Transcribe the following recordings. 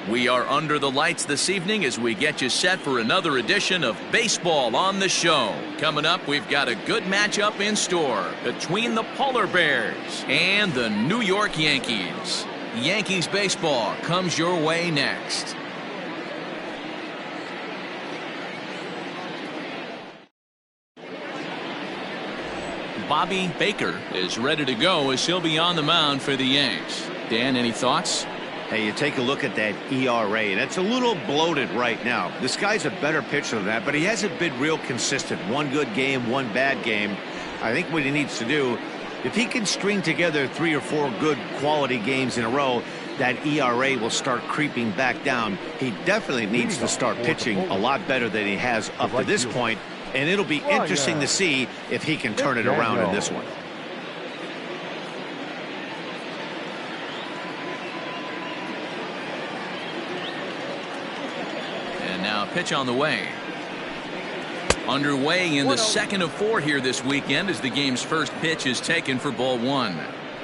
We are under the lights this evening as we get you set for another edition of Baseball on the Show. Coming up, we've got a good matchup in store between the Polar Bears and the New York Yankees. Yankees baseball comes your way next. Bobby Baker is ready to go as he'll be on the mound for the Yanks. Dan, any thoughts? Hey, you take a look at that ERA, and it's a little bloated right now. This guy's a better pitcher than that, but he hasn't been real consistent. One good game, one bad game. I think what he needs to do, if he can string together 3 or 4 good quality games in a row, that ERA will start creeping back down. He definitely needs to start pitching a lot better than he has up to this point, and it'll be interesting to see if he can turn it around in this one. Now pitch on the way. Underway in the second of 4 here this weekend as the game's first pitch is taken for ball 1.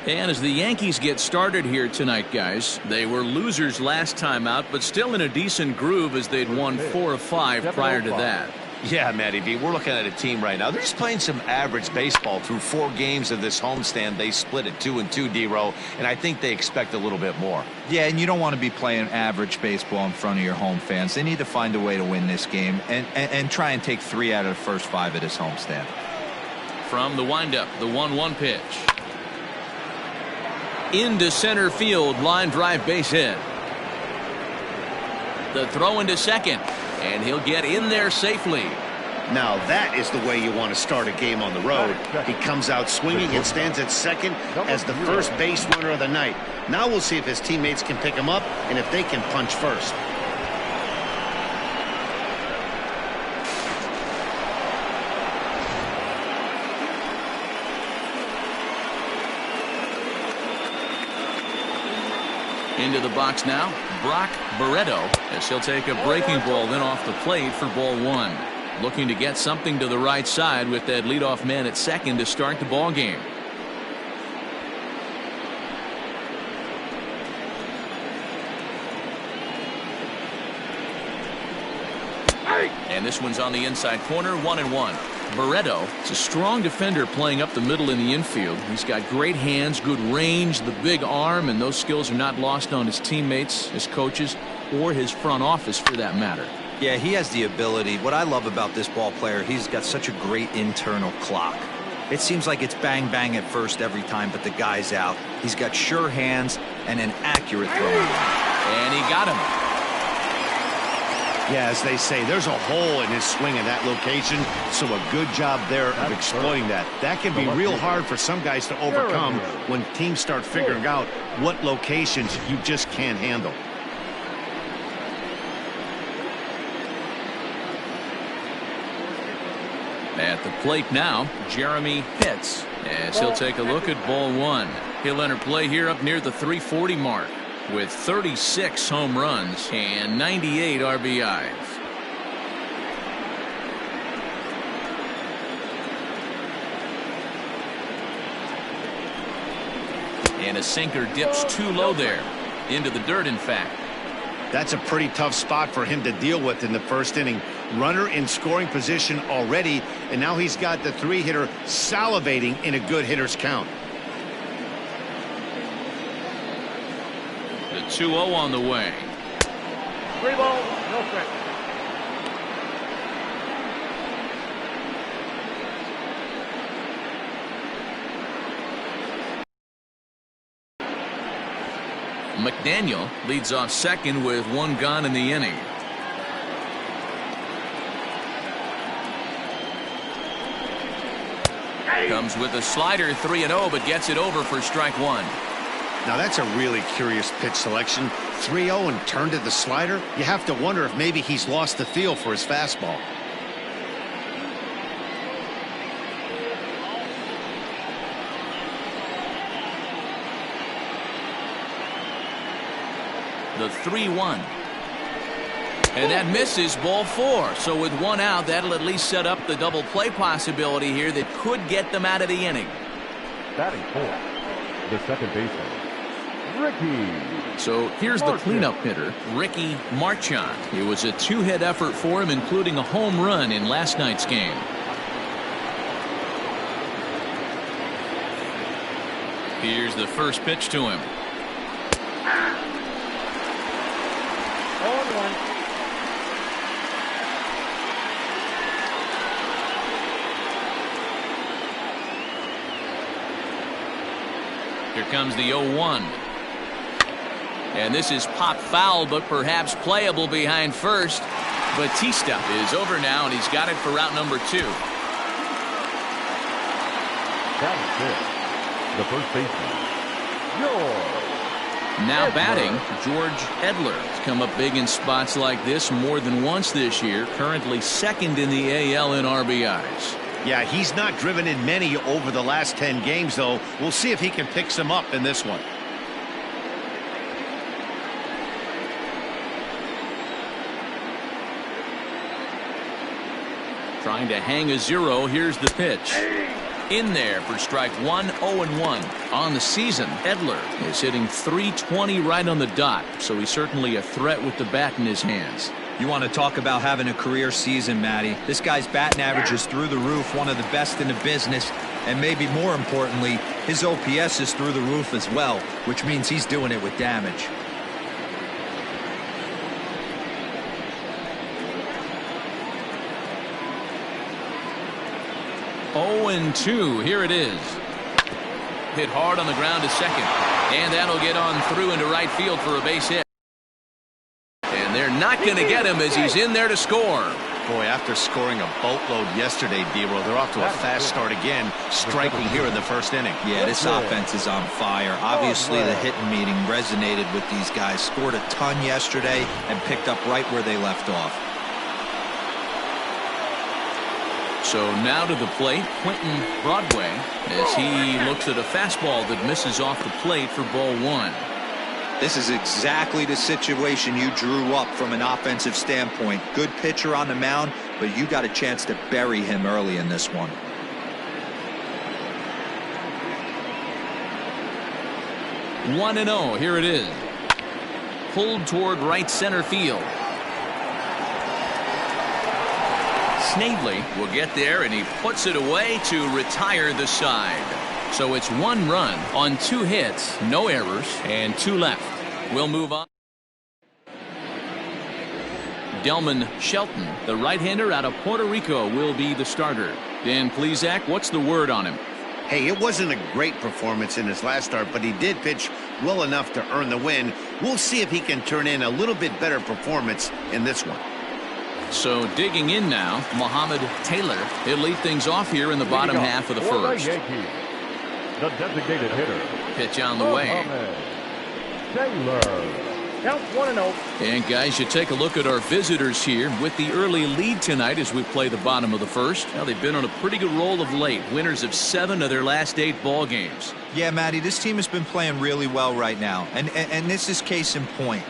And as the Yankees get started here tonight, guys, they were losers last time out, but still in a decent groove as they'd won 4 of 5 prior to that. Yeah, Matty B, we're looking at a team right now. They're just playing some average baseball through 4 games of this homestand. They split it 2-2, D-Row, and I think they expect a little bit more. Yeah, and you don't want to be playing average baseball in front of your home fans. They need to find a way to win this game and try and take 3 out of the first 5 of this homestand. From the windup, the 1-1 pitch. Into center field, line drive base hit. The throw into second. And he'll get in there safely. Now that is the way you want to start a game on the road. He comes out swinging and stands at second as the first base runner of the night. Now we'll see if his teammates can pick him up and if they can punch first. Into the box now, Brock Barreto, as he'll take a breaking ball then off the plate for ball 1. Looking to get something to the right side with that leadoff man at second to start the ball game. And this one's on the inside corner, 1-1. Barreto is a strong defender playing up the middle in the infield. He's got great hands, good range, the big arm, and those skills are not lost on his teammates, his coaches, or his front office for that matter. Yeah, he has the ability. What I love about this ball player, he's got such a great internal clock. It seems like it's bang bang at first every time, but the guy's out. He's got sure hands and an accurate throw. And he got him. Yeah, as they say, there's a hole in his swing in that location, so a good job there of exploiting that. That can be real hard for some guys to overcome when teams start figuring out what locations you just can't handle. At the plate now, Jeremy Pitts, as he'll take a look at ball 1. He'll enter play here up near the 340 mark with 36 home runs and 98 RBIs. And a sinker dips too low there. Into the dirt, in fact. That's a pretty tough spot for him to deal with in the first inning. Runner in scoring position already, and now he's got the 3-hitter salivating in a good hitter's count. The 2-0 on the way. 3 balls, no strikes. McDaniel leads off second with 1 gone in the inning. Comes with a slider, 3-0, but gets it over for strike 1. Now that's a really curious pitch selection. 3-0 and turned to the slider. You have to wonder if maybe he's lost the feel for his fastball. The 3-1. And that misses, ball 4. So with 1 out, that'll at least set up the double play possibility here that could get them out of the inning. Batting 4, the second baseman, Ricky. So here's the cleanup hitter, Ricky Marchand. It was a two-hit effort for him, including a home run in last night's game. Here's the first pitch to him. 0-1. Here comes the 0-1. And this is pop foul, but perhaps playable behind first. Batista is over now, and he's got it for route number 2. That's it. The first baseman, George. Now batting, George Edler. He's come up big in spots like this more than once this year. Currently second in the AL in RBIs. Yeah, he's not driven in many over the last 10 games, though. We'll see if he can pick some up in this one. Trying to hang a 0. Here's the pitch. In there for strike 1, 0-1. On the season, Edler is hitting .320 right on the dot, so he's certainly a threat with the bat in his hands. You want to talk about having a career season, Matty. This guy's batting average is through the roof, one of the best in the business, and maybe more importantly, his OPS is through the roof as well, which means he's doing it with damage. Oh, 0-2. Here it is. Hit hard on the ground to second, and that'll get on through into right field for a base hit. And they're not going to get him as he's in there to score. Boy, after scoring a boatload yesterday, D-Row, they're off to a fast start again, striking here in the first inning. Yeah, this offense is on fire. Obviously, the hitting meeting resonated with these guys. Scored a ton yesterday and picked up right where they left off. So now to the plate, Quentin Broadway, as he looks at a fastball that misses off the plate for ball 1. This is exactly the situation you drew up from an offensive standpoint. Good pitcher on the mound, but you got a chance to bury him early in this one. One and 0. Here it is. Pulled toward right center field. Snavely will get there, and he puts it away to retire the side. So it's 1 run on 2 hits, no errors, and 2 left. We'll move on. Delman Shelton, the right-hander out of Puerto Rico, will be the starter. Dan Plesac, what's the word on him? Hey, it wasn't a great performance in his last start, but he did pitch well enough to earn the win. We'll see if he can turn in a little bit better performance in this one. So digging in now, Mohamed Taylor. He'll lead things off here in the bottom half of the first. Yankees, the designated hitter. Pitch on the way. Taylor. Count 1-0. And guys, you take a look at our visitors here with the early lead tonight as we play the bottom of the first. Now they've been on a pretty good roll of late. Winners of 7 of their last 8 ball games. Yeah, Matty, this team has been playing really well right now. And this is case in point.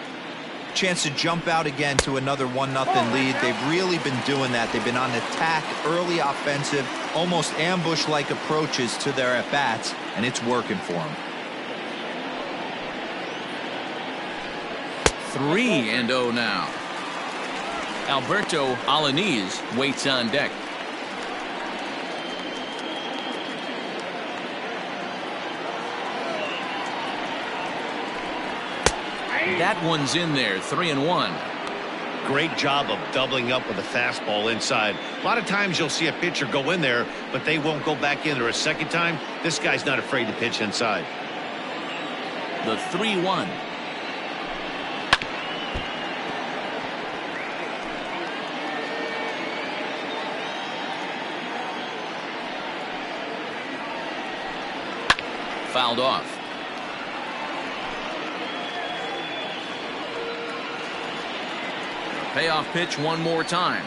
Chance to jump out again to another 1-0 lead. They've really been doing that. They've been on attack, early offensive, almost ambush-like approaches to their at-bats, and it's working for them. 3-0 now. Alberto Alaniz waits on deck. That one's in there, 3-1. Great job of doubling up with a fastball inside. A lot of times you'll see a pitcher go in there, but they won't go back in there a second time. This guy's not afraid to pitch inside. The 3-1. Fouled off. Payoff pitch one more time.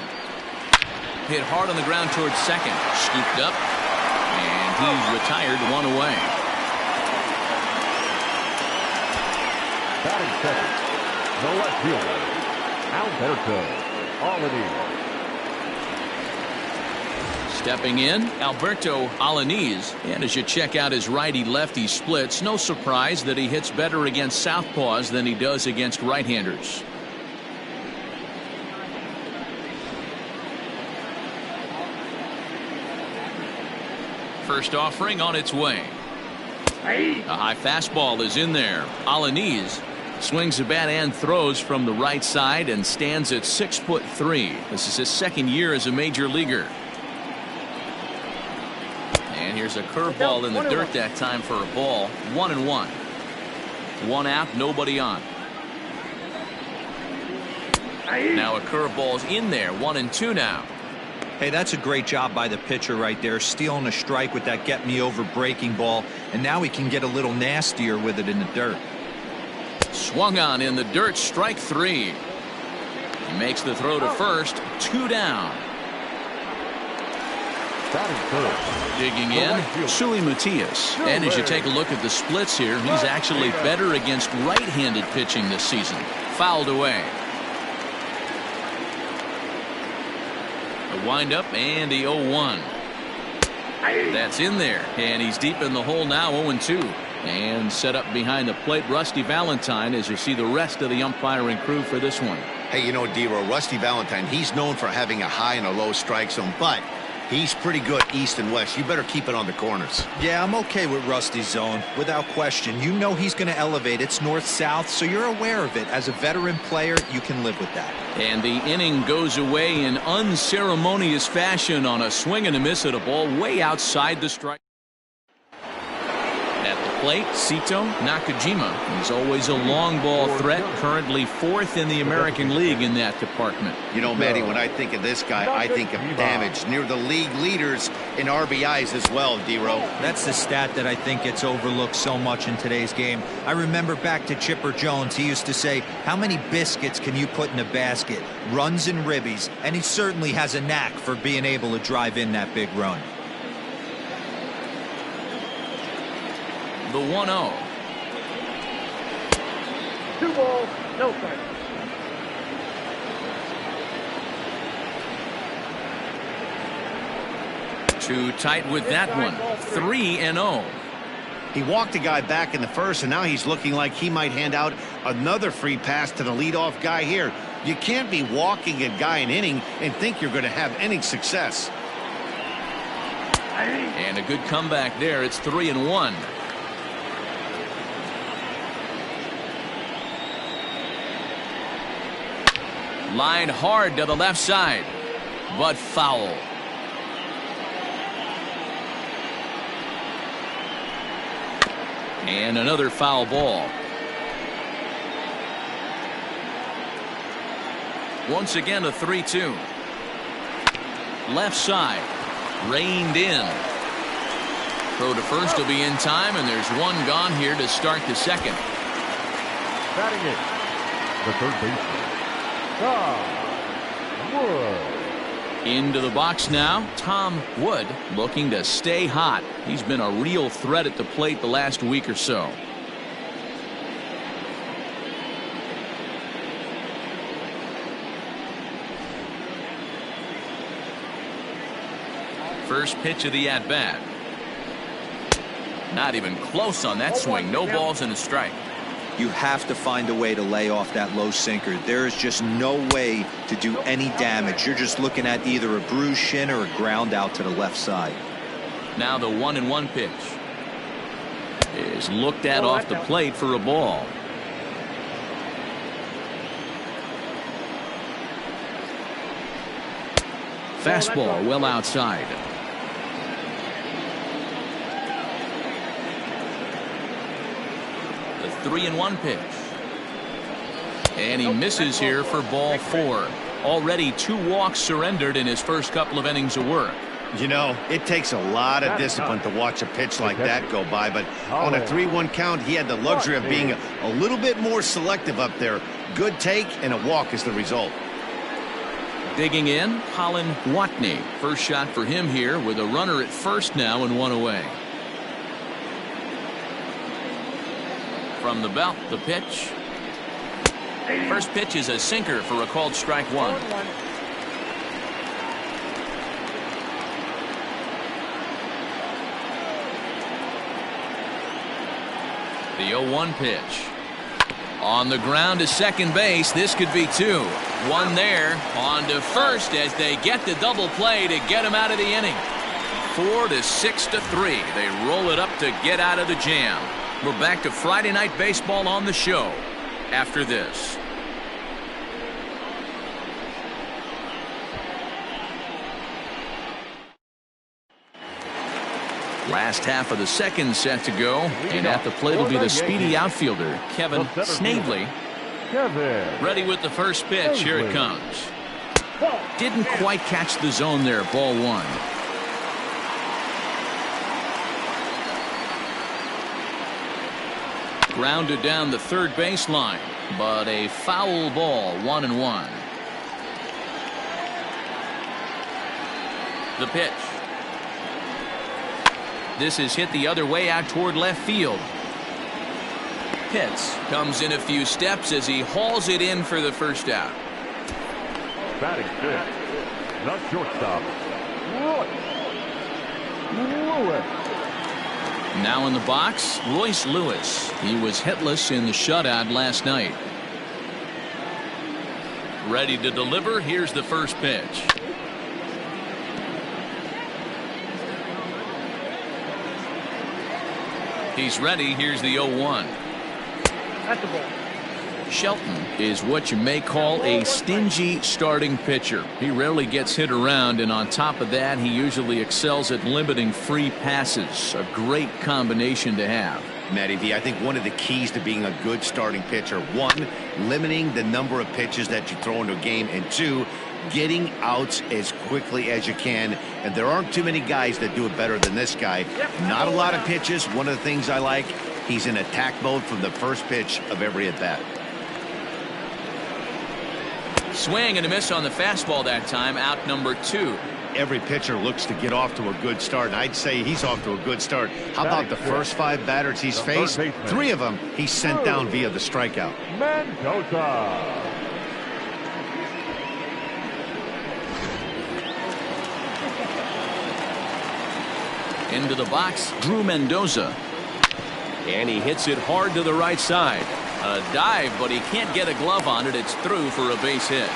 Hit hard on the ground towards second. Scooped up. And he's retired, 1 away. Batting second, the left fielder, Alberto Alaniz. Stepping in, Alberto Alanis. And as you check out his righty-lefty splits, no surprise that he hits better against southpaws than he does against right-handers. First offering on its way. A high fastball is in there. Alanis swings the bat and throws from the right side and stands at 6'3". This is his second year as a major leaguer. And here's a curveball in the dirt that time for a ball. 1-1. One out, nobody on. Now a curveball's in there. 1-2 now. Hey, that's a great job by the pitcher right there, stealing a strike with that get-me-over breaking ball, and now he can get a little nastier with it in the dirt. Swung on in the dirt, strike 3. He makes the throw to first, 2 down. Digging in, Sui Matias. And as you take a look at the splits here, he's actually better against right-handed pitching this season. Fouled away. The windup and the 0-1. That's in there, and he's deep in the hole now. 0-2. And set up behind the plate, Rusty Valentine, as you see the rest of the umpiring crew for this one. Hey, you know, D-Row, Rusty Valentine, he's known for having a high and a low strike zone, but he's pretty good east and west. You better keep it on the corners. Yeah, I'm okay with Rusty's zone, without question. You know he's going to elevate. It's north-south, so you're aware of it. As a veteran player, you can live with that. And the inning goes away in unceremonious fashion on a swing and a miss at a ball way outside the strike. At the plate, Sito Nakajima is always a long ball threat, currently 4th in the American League in that department. You know, Matty, when I think of this guy, I think of damage, near the league leaders in RBIs as well, D-Row. That's the stat that I think gets overlooked so much in today's game. I remember back to Chipper Jones. He used to say, how many biscuits can you put in a basket? Runs and ribbies. And he certainly has a knack for being able to drive in that big run. The 1-0. 2 balls, no strikes. Too tight with that one. 3-0. He walked a guy back in the first, and now he's looking like he might hand out another free pass to the leadoff guy here. You can't be walking a guy an inning and think you're going to have any success. And a good comeback there. It's 3-1. Line hard to the left side, but foul. And another foul ball. Once again a 3-2. Left side, reined in. Throw to first will be in time, and there's one gone here to start the second. Batting it, the third baseman, Tom Wood. Into the box now, Tom Wood, looking to stay hot. He's been a real threat at the plate the last week or so. First pitch of the at-bat. Not even close on that swing. No balls and a strike. You have to find a way to lay off that low sinker. There is just no way to do any damage. You're just looking at either a bruised shin or a ground out to the left side. Now the 1-1 pitch is looked at off the plate for a ball. Fastball well outside. The 3-1 pitch. And he misses here for ball 4. Already 2 walks surrendered in his first couple of innings of work. You know, it takes a lot of discipline to watch a pitch like that go by, but on a 3-1 count, he had the luxury of being a little bit more selective up there. Good take and a walk is the result. Digging in, Colin Watney. First shot for him here with a runner at first now and 1 away. From the belt, the pitch. First pitch is a sinker for a called strike 1. The 0-1 pitch. On the ground to second base. This could be two. One there. On to first as they get the double play to get him out of the inning. 4-6-3. They roll it up to get out of the jam. We're back to Friday Night Baseball on the show after this. Last half of the second set to go, and at the plate will be the speedy outfielder, Kevin Snavely. Ready with the first pitch. Here it comes. Didn't quite catch the zone there. Ball one. Grounded down the third baseline, but a foul ball. 1-1. The pitch. This is hit the other way out toward left field. Pitts comes in a few steps as he hauls it in for the first out. Batting fifth, the shortstop, Lewis. Now in the box, Royce Lewis. He was hitless in the shutout last night. Ready to deliver. Here's the first pitch. He's ready. Here's the 0-1. That's the ball. Shelton is what you may call a stingy starting pitcher. He rarely gets hit around, and on top of that, he usually excels at limiting free passes. A great combination to have. Matty V, I think one of the keys to being a good starting pitcher, one, limiting the number of pitches that you throw into a game, and two, getting outs as quickly as you can. And there aren't too many guys that do it better than this guy. Not a lot of pitches. One of the things I like, he's in attack mode from the first pitch of every at bat. Swing and a miss on the fastball that time. Out number 2. Every pitcher looks to get off to a good start, and I'd say he's off to a good start. How about the first 5 batters he's faced? 3 of them he's sent down via the strikeout. Mendoza. Into the box, Drew Mendoza. And he hits it hard to the right side. A dive, but he can't get a glove on it. It's through for a base hit.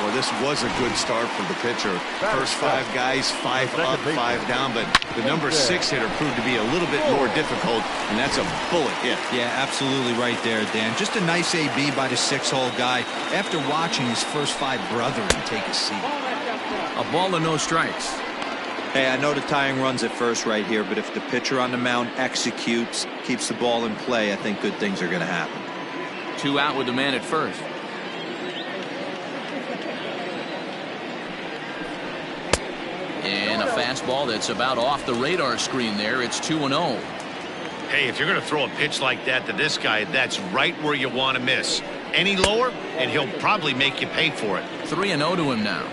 Well, this was a good start from the pitcher. First 5 guys, 5 up, 5 down, but the number 6 hitter proved to be a little bit more difficult, and that's a bullet hit. Yeah, absolutely right there, Dan. Just a nice AB by the 6-hole guy after watching his first 5 brethren take a seat. A ball and no strikes. Hey, I know the tying run's at first right here, but if the pitcher on the mound executes, keeps the ball in play, I think good things are going to happen. 2 out with the man at first. And a fastball that's about off the radar screen there. It's 2-0. Hey, if you're going to throw a pitch like that to this guy, that's right where you want to miss. Any lower, and he'll probably make you pay for it. 3-0 to him now.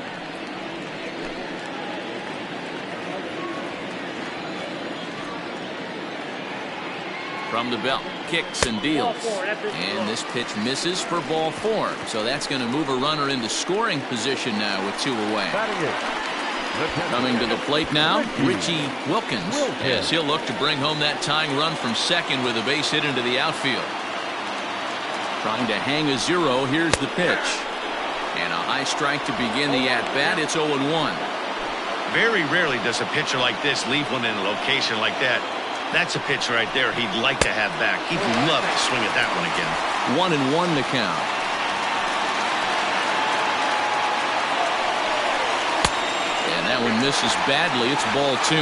From the belt, kicks and deals. And this pitch misses for ball 4. So that's going to move a runner into scoring position now with 2 away. Coming to the plate now, Richie Wilkins, as he'll look to bring home that tying run from second with a base hit into the outfield. Trying to hang a 0. Here's the pitch. And a high strike to begin the at-bat. It's 0-1. Very rarely does a pitcher like this leave one in a location like that. That's a pitch right there he'd like to have back. He'd love to swing at that one again. 1-1 to count. And that one misses badly. It's ball 2.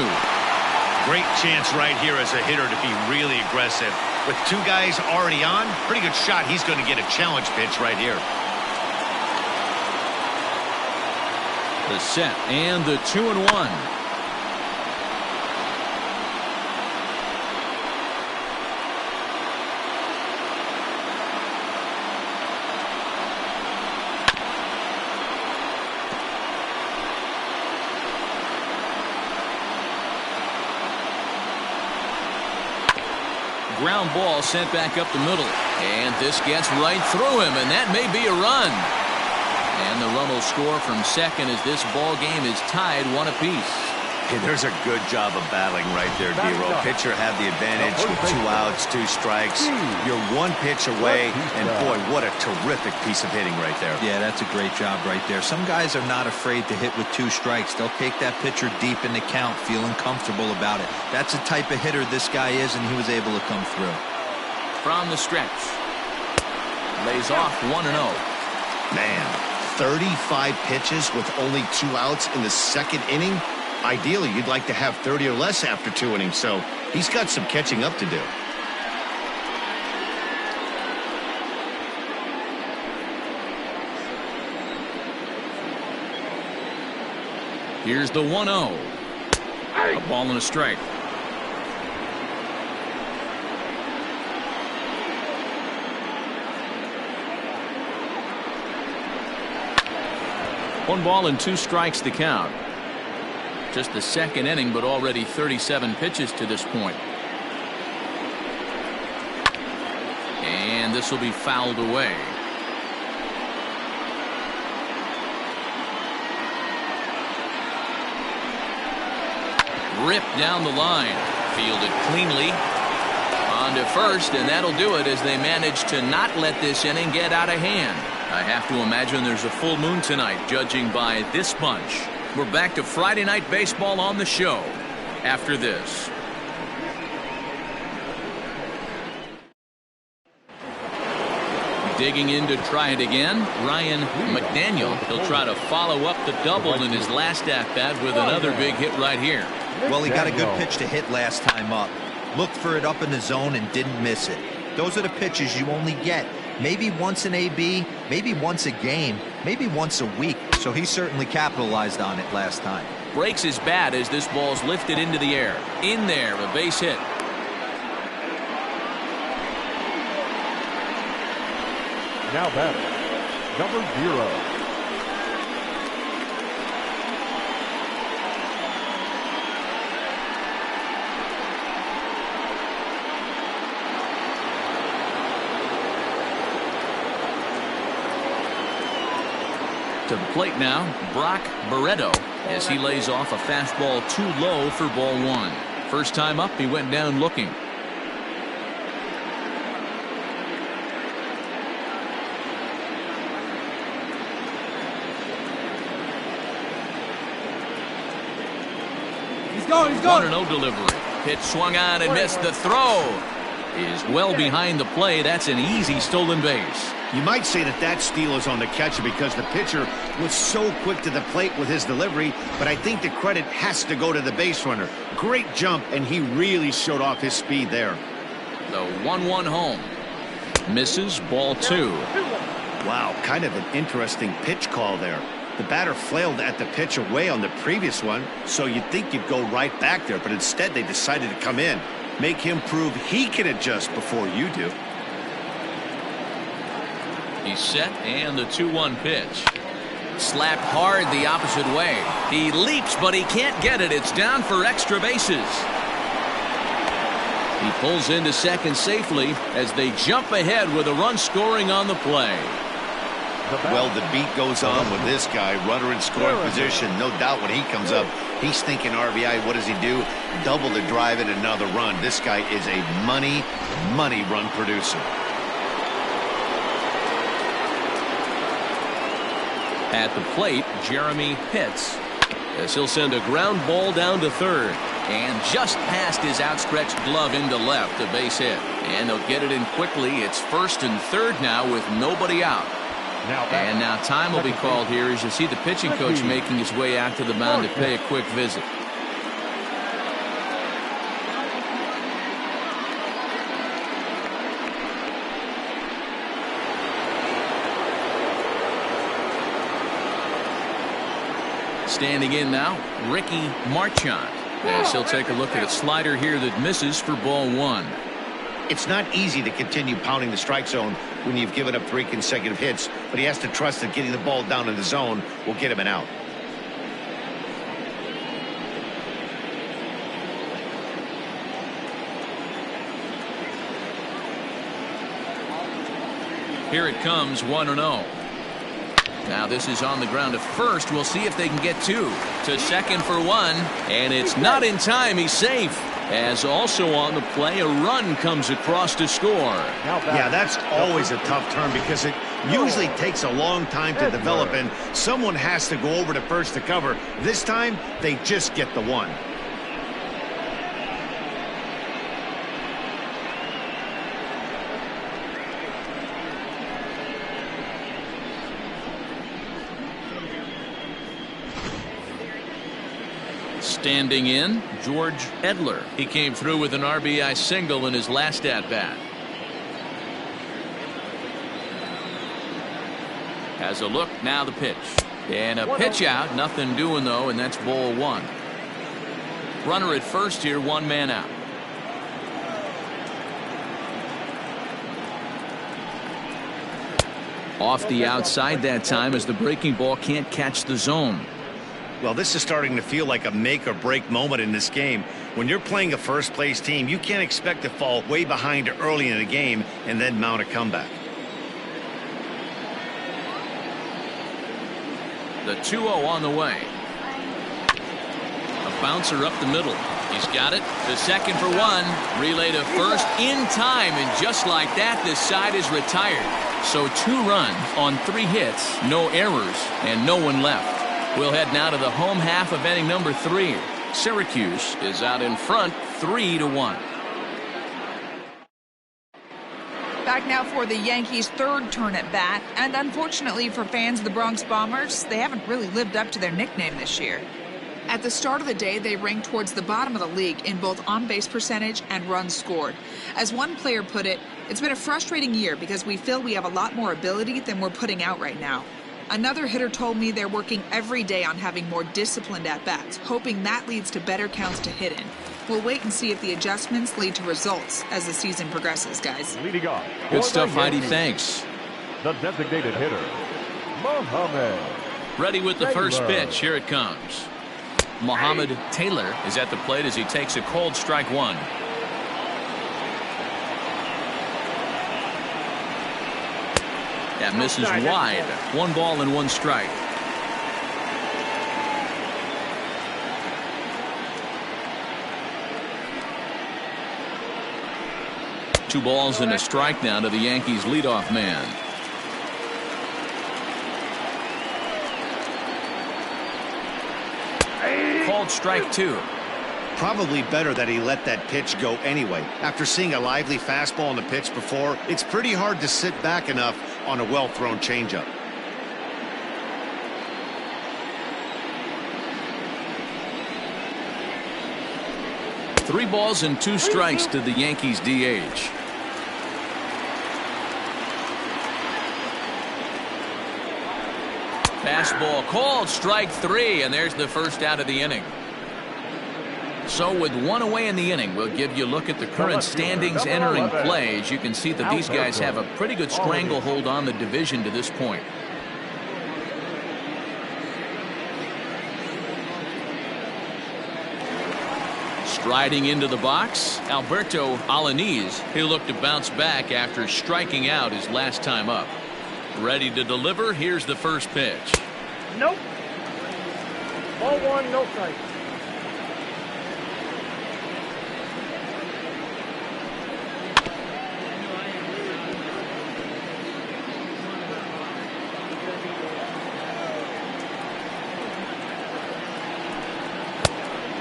Great chance right here as a hitter to be really aggressive. With 2 guys already on, pretty good shot. He's going to get a challenge pitch right here. The set and the 2-1. Ground ball sent back up the middle, and this gets right through him, and that may be a run. And the run will score from second as this ball game is tied 1 apiece. Hey, there's a good job of battling right there, D-Row. Pitcher had the advantage with 2 outs, 2 strikes. You're 1 pitch away, and boy, what a terrific piece of hitting right there. Yeah, that's a great job right there. Some guys are not afraid to hit with 2 strikes. They'll take that pitcher deep in the count, feeling comfortable about it. That's the type of hitter this guy is, and he was able to come through. From the stretch. Lays off 1-0. Man, 35 pitches with only 2 outs in the 2nd inning. Ideally, you'd like to have 30 or less after 2 innings, so he's got some catching up to do. Here's the 1-0. A ball and a strike. One ball and 2 strikes the count. Just the 2nd inning, but already 37 pitches to this point. And this will be fouled away. Ripped down the line. Fielded cleanly. On to first, and that'll do it as they manage to not let this inning get out of hand. I have to imagine there's a full moon tonight, judging by this bunch. We're back to Friday Night Baseball on the show after this. Digging in to try it again, Ryan McDaniel. He'll try to follow up the double in his last at-bat with another big hit right here. Well, he got a good pitch to hit last time up. Looked for it up in the zone and didn't miss it. Those are the pitches you only get maybe once in AB, maybe once a game, maybe once a week. So he certainly capitalized on it last time. Breaks his bat as this ball's lifted into the air. In there, a base hit. Now batting, number 0. To the plate now, Brock Barreto, as he lays off a fastball too low for ball 1. First time up, he went down looking. He's going. 1-0 delivery. Pitch swung on and missed. The throw is well behind the play. That's an easy stolen base. You might say that steal is on the catcher because the pitcher was so quick to the plate with his delivery, but I think the credit has to go to the base runner. Great jump, and he really showed off his speed there. The 1-1 home. Misses, ball 2. Wow, kind of an interesting pitch call there. The batter flailed at the pitch away on the previous one, so you'd think you'd go right back there, but instead they decided to come in. Make him prove he can adjust before you do. He's set, and the 2-1 pitch. Slapped hard the opposite way. He leaps, but he can't get it. It's down for extra bases. He pulls into second safely as they jump ahead with a run scoring on the play. Well, the beat goes on with this guy. Runner in scoring position. No doubt when he comes up, he's thinking RBI. What does he do? Double the drive and another run. This guy is a money run producer. At the plate, Jeremy Pitts, as he'll send a ground ball down to third, and just past his outstretched glove into left, a base hit. And they'll get it in quickly. It's first and third now with nobody out. And now time will be called here as you see the pitching coach making his way out to the mound to pay a quick visit. Standing in now, Ricky Marchant, as he'll take a look at a slider here that misses for ball 1. It's not easy to continue pounding the strike zone when you've given up 3 consecutive hits, but he has to trust that getting the ball down in the zone will get him an out. Here it comes, 1-0. Now this is on the ground to first. We'll see if they can get two. To second for one. And it's not in time. He's safe. As also on the play, a run comes across to score. Yeah, that's always a tough turn because it usually takes a long time to develop, and someone has to go over to first to cover. This time, they just get the one. Standing in, George Edler. He came through with an RBI single in his last at-bat. Has a look, now the pitch. And a pitch out, nothing doing though, and that's ball one. Runner at first here, one man out. Off the outside that time as the breaking ball can't catch the zone. Well, this is starting to feel like a make-or-break moment in this game. When you're playing a first-place team, you can't expect to fall way behind early in the game and then mount a comeback. The 2-0 on the way. A bouncer up the middle. He's got it. The second for one. Relay to first in time, and just like that, this side is retired. So 2 runs on 3 hits, no errors, and no one left. We'll head now to the home half of inning number 3. Syracuse is out in front 3-1. Back now for the Yankees' third turn at bat, and unfortunately for fans of the Bronx Bombers, they haven't really lived up to their nickname this year. At the start of the day, they ranked towards the bottom of the league in both on-base percentage and runs scored. As one player put it, it's been a frustrating year because we feel we have a lot more ability than we're putting out right now. Another hitter told me they're working every day on having more disciplined at-bats, hoping that leads to better counts to hit in. We'll wait and see if the adjustments lead to results as the season progresses, guys. Leading off. Good stuff, Heidi. Thanks. The designated hitter, Mohammed. Ready with the first pitch. Here it comes. Mohammed Taylor is at the plate as he takes a cold strike one. That misses wide. 1 ball and 1 strike. Two balls and a strike now to the Yankees leadoff man. Called strike 2. Probably better that he let that pitch go anyway. After seeing a lively fastball on the pitch before, it's pretty hard to sit back enough on a well-thrown changeup. Three balls and 2 strikes to the Yankees DH. Fastball called strike 3, and there's the first out of the inning. So with 1 away in the inning, we'll give you a look at the current standings entering play. As you can see that these guys have a pretty good stranglehold on the division to this point. Striding into the box, Alberto Alaniz. He'll look to bounce back after striking out his last time up. Ready to deliver. Here's the first pitch. Nope. Ball 1, no strike.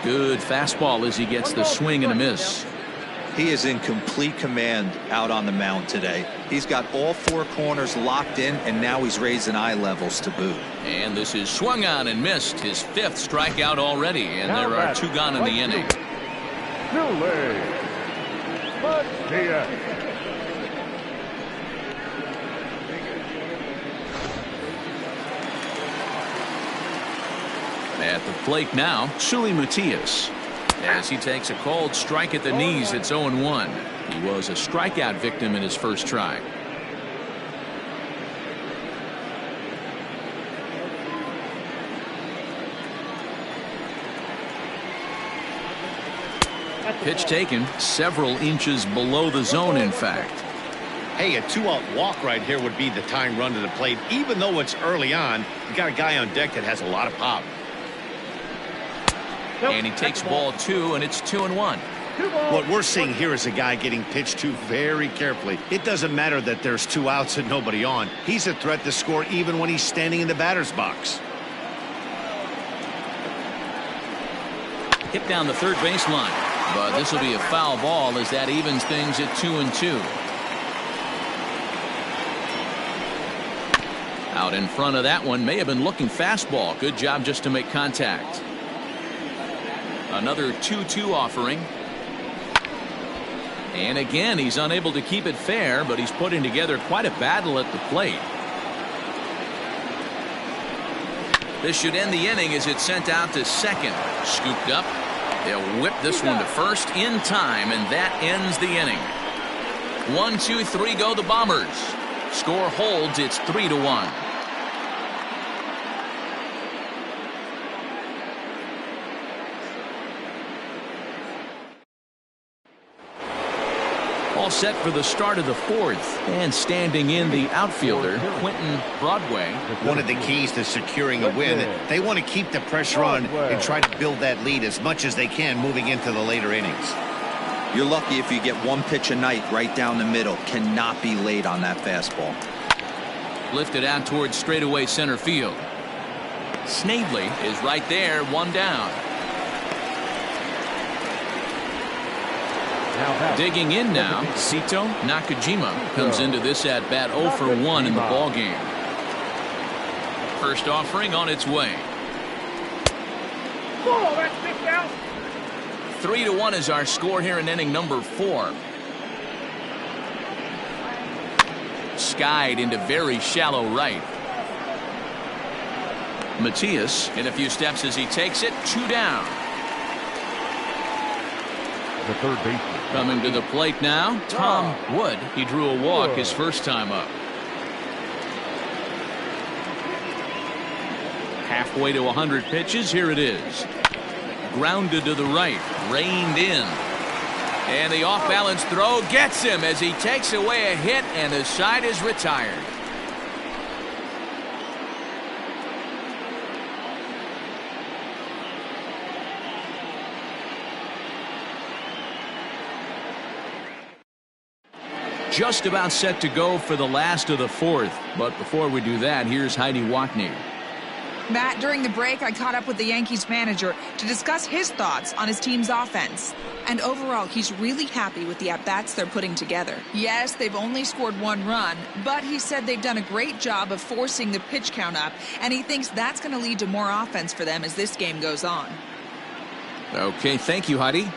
Good fastball as he gets the swing and a miss. He is in complete command out on the mound today. He's got all 4 corners locked in, and now he's raising eye levels to boot. And this is swung on and missed, his 5th strikeout already, and there are 2 gone in the inning. At the plate now, Sully Matias. As he takes a called strike at the knees, it's 0-1. He was a strikeout victim in his first try. Pitch taken several inches below the zone, in fact. Hey, a 2-out walk right here would be the tying run to the plate. Even though it's early on, you got a guy on deck that has a lot of pop. And he takes ball 2, and it's 2-1. What we're seeing here is a guy getting pitched to very carefully. It doesn't matter that there's 2 outs and nobody on. He's a threat to score even when he's standing in the batter's box. Hit down the third baseline. But this will be a foul ball as that evens things at 2-2. Out in front of that one, may have been looking fastball. Good job just to make contact. Another 2-2 offering. And again, he's unable to keep it fair, but he's putting together quite a battle at the plate. This should end the inning as it's sent out to second. Scooped up. They'll whip this one to first in time, and that ends the inning. 1, 2, 3 go the Bombers. Score holds. It's 3-1. All set for the start of the fourth, and standing in the outfielder, Quentin Broadway. One of the keys to securing a win, they want to keep the pressure on and try to build that lead as much as they can moving into the later innings. You're lucky if you get one pitch a night right down the middle. Cannot be late on that fastball. Lifted out towards straightaway center field. Snavely is right there, one down. Digging in now, Sito Nakajima comes into this at bat 0 for 1 in the ball game. First offering on its way. 3-1 is our score here in inning number 4. Skied into very shallow right. Matias in a few steps as he takes it, 2 down. The third baseman. Coming to the plate now, Tom Wood. He drew a walk his first time up. Halfway to 100 pitches, here it is. Grounded to the right, reined in. And the off-balance throw gets him as he takes away a hit, and the side is retired. Just about set to go for the last of the fourth. But before we do that, here's Heidi Watney. Matt, during the break, I caught up with the Yankees manager to discuss his thoughts on his team's offense. And overall, he's really happy with the at-bats they're putting together. Yes, they've only scored 1 run, but he said they've done a great job of forcing the pitch count up, and he thinks that's going to lead to more offense for them as this game goes on. Okay, thank you, Heidi.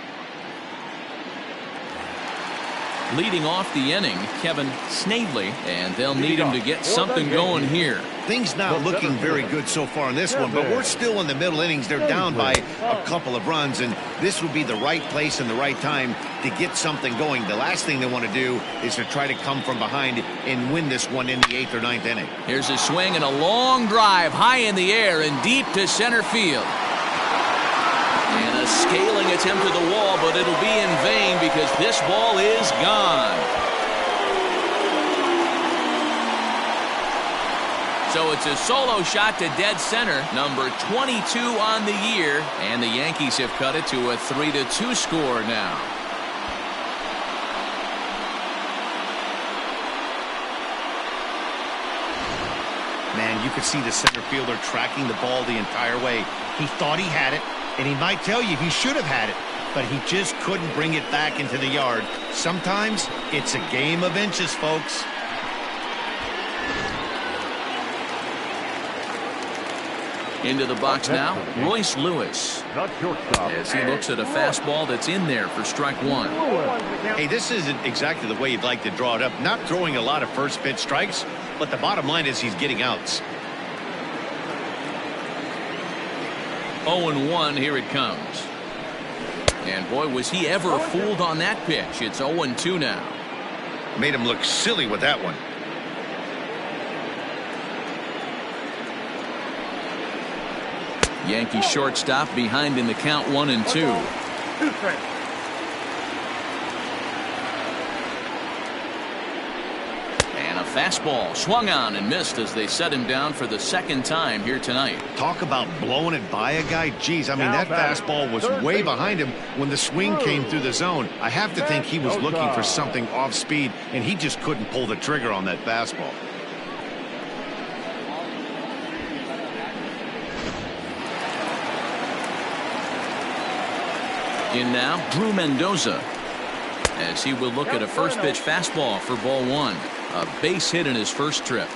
Leading off the inning, Kevin Snavely, and they'll need him to get something going here. Things not looking very good so far in this one, but we're still in the middle innings. They're down by a couple of runs, and this would be the right place and the right time to get something going. The last thing they want to do is to try to come from behind and win this one in the 8th or 9th inning. Here's a swing and a long drive high in the air and deep to center field. And a scaling attempt to the wall, but it'll be in vain because this ball is gone. So it's a solo shot to dead center, number 22 on the year, and the Yankees have cut it to a 3-2 score now. Man, you could see the center fielder tracking the ball the entire way. He thought he had it, and he might tell you he should have had it, but he just couldn't bring it back into the yard. Sometimes it's a game of inches, folks. Into the box now, Royce Lewis. Not shortstop. As he looks at a fastball that's in there for strike 1. Hey, this isn't exactly the way you'd like to draw it up. Not throwing a lot of first pitch strikes, but the bottom line is he's getting outs. 0-1, here it comes. And boy, was he ever fooled on that pitch. It's 0-2 now. Made him look silly with that one. Yankee shortstop behind in the count 1-2. Fastball swung on and missed as they set him down for the second time here tonight. Talk about blowing it by a guy. Geez, I mean, that fastball was way behind him when the swing came through the zone. I have to think he was looking for something off speed, and he just couldn't pull the trigger on that fastball. In now, Drew Mendoza, as he will look at a first pitch fastball for ball one. A base hit in his first trip.